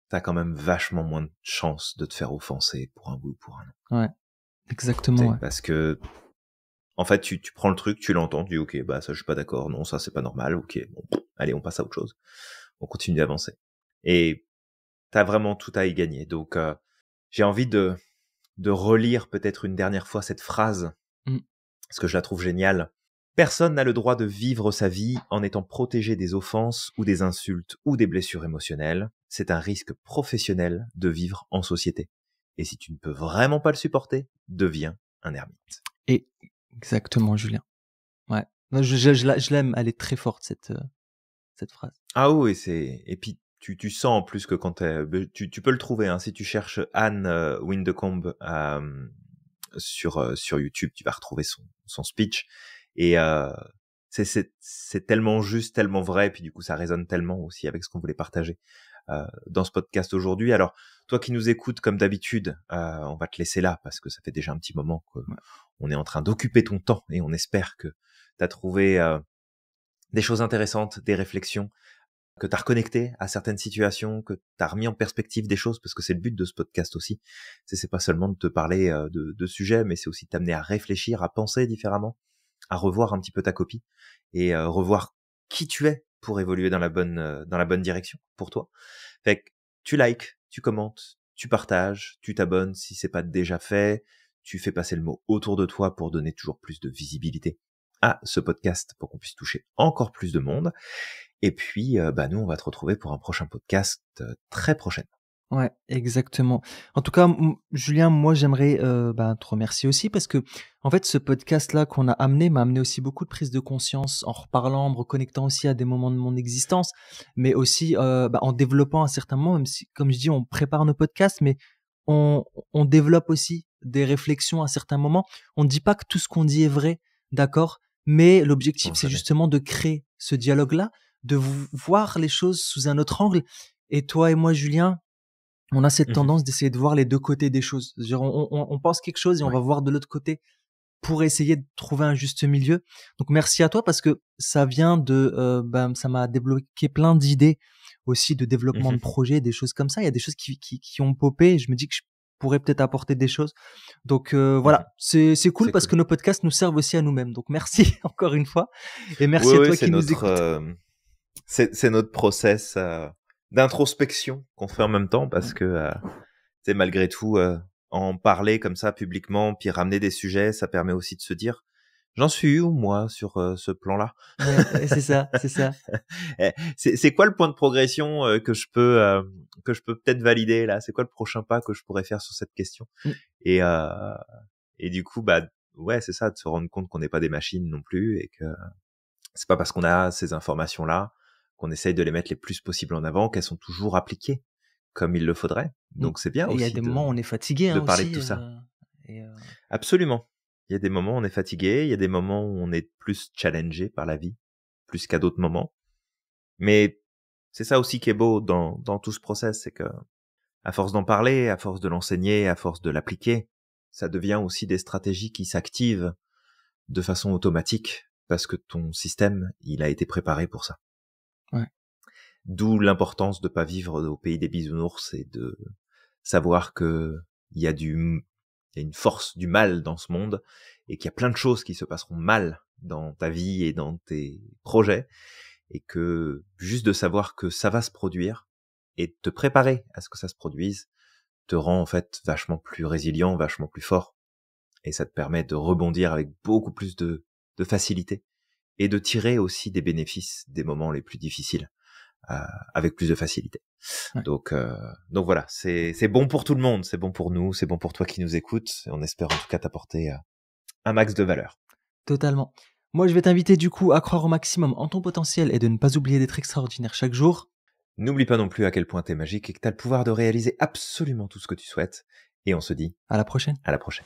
t'as quand même vachement moins de chances de te faire offenser pour un oui ou pour un non. ouais, exactement, Tu sais, ouais. parce que en fait, tu prends le truc, tu l'entends, tu dis ok, bah ça je suis pas d'accord, non ça c'est pas normal, ok, bon, allez on passe à autre chose, on continue d'avancer. Et t'as vraiment tout à y gagner. Donc j'ai envie de relire peut-être une dernière fois cette phrase Mmh. parce que je la trouve géniale. Personne n'a le droit de vivre sa vie en étant protégé des offenses ou des insultes ou des blessures émotionnelles. C'est un risque professionnel de vivre en société. Et si tu ne peux vraiment pas le supporter, deviens un ermite. Et exactement, Julien. Ouais. Moi, je l'aime, elle est très forte cette phrase. Ah oui, et puis tu sens en plus que quand tu peux le trouver, hein, si tu cherches Anne Windecombe sur YouTube, tu vas retrouver son speech. Et c'est tellement juste, tellement vrai, puis du coup ça résonne tellement aussi avec ce qu'on voulait partager. dans ce podcast aujourd'hui. Alors, toi qui nous écoutes comme d'habitude, on va te laisser là parce que ça fait déjà un petit moment qu'on est en train d'occuper ton temps et on espère que tu as trouvé des choses intéressantes, des réflexions, que tu as reconnecté à certaines situations, que tu as remis en perspective des choses, parce que c'est le but de ce podcast aussi. C'est pas seulement de te parler de sujets, mais c'est aussi de t'amener à réfléchir, à penser différemment, à revoir un petit peu ta copie et revoir qui tu es pour évoluer dans la bonne direction pour toi. Fait que tu likes, tu commentes, tu partages, tu t'abonnes si c'est pas déjà fait, tu fais passer le mot autour de toi pour donner toujours plus de visibilité à ce podcast pour qu'on puisse toucher encore plus de monde. Et puis, nous, on va te retrouver pour un prochain podcast très prochainement. Ouais, exactement. En tout cas, Julien, moi, j'aimerais te remercier aussi parce que, en fait, ce podcast-là qu'on a amené m'a amené aussi beaucoup de prise de conscience en reparlant, en me reconnectant aussi à des moments de mon existence, mais aussi en développant à certains moments, même si, comme je dis, on prépare nos podcasts, mais on développe aussi des réflexions à certains moments. On ne dit pas que tout ce qu'on dit est vrai, d'accord, mais l'objectif, c'est justement de créer ce dialogue-là, de voir les choses sous un autre angle. Et toi et moi, Julien, on a cette tendance d'essayer de voir les deux côtés des choses. C'est-à-dire, on pense quelque chose et on va voir de l'autre côté pour essayer de trouver un juste milieu. Donc, merci à toi parce que ça vient ça m'a débloqué plein d'idées aussi de développement de projets, des choses comme ça. Il y a des choses qui ont popé et je me dis que je pourrais peut-être apporter des choses. Donc, voilà, c'est cool parce que nos podcasts nous servent aussi à nous-mêmes. Donc, merci encore une fois. Et merci à toi qui nous écoutes. C'est notre process d'introspection qu'on fait en même temps parce que malgré tout en parler comme ça publiquement puis ramener des sujets, ça permet aussi de se dire j'en suis où moi sur ce plan-là. C'est ça. C'est quoi le point de progression que je peux peut-être valider là, c'est quoi le prochain pas que je pourrais faire sur cette question. Et du coup c'est ça, de se rendre compte qu'on n'est pas des machines non plus et que c'est pas parce qu'on a ces informations-là qu'on essaye de les mettre les plus possible en avant, qu'elles sont toujours appliquées comme il le faudrait. Donc c'est bien aussi. Il y a des moments où on est fatigué de parler aussi, de tout ça. Absolument. Il y a des moments où on est fatigué, il y a des moments où on est plus challengé par la vie, plus qu'à d'autres moments. Mais c'est ça aussi qui est beau dans tout ce process, c'est que à force d'en parler, à force de l'enseigner, à force de l'appliquer, ça devient aussi des stratégies qui s'activent de façon automatique parce que ton système, il a été préparé pour ça. Ouais. D'où l'importance de pas vivre au pays des bisounours et de savoir que il y a une force du mal dans ce monde et qu'il y a plein de choses qui se passeront mal dans ta vie et dans tes projets et que juste de savoir que ça va se produire et de te préparer à ce que ça se produise te rend en fait vachement plus résilient, vachement plus fort et ça te permet de rebondir avec beaucoup plus de facilité et de tirer aussi des bénéfices des moments les plus difficiles avec plus de facilité. Ouais. Donc voilà, c'est bon pour tout le monde, c'est bon pour nous, c'est bon pour toi qui nous écoutes, et on espère en tout cas t'apporter un max de valeur. Totalement. Moi, je vais t'inviter du coup à croire au maximum en ton potentiel et de ne pas oublier d'être extraordinaire chaque jour. N'oublie pas non plus à quel point t'es magique et que t'as le pouvoir de réaliser absolument tout ce que tu souhaites. Et on se dit à la prochaine. À la prochaine.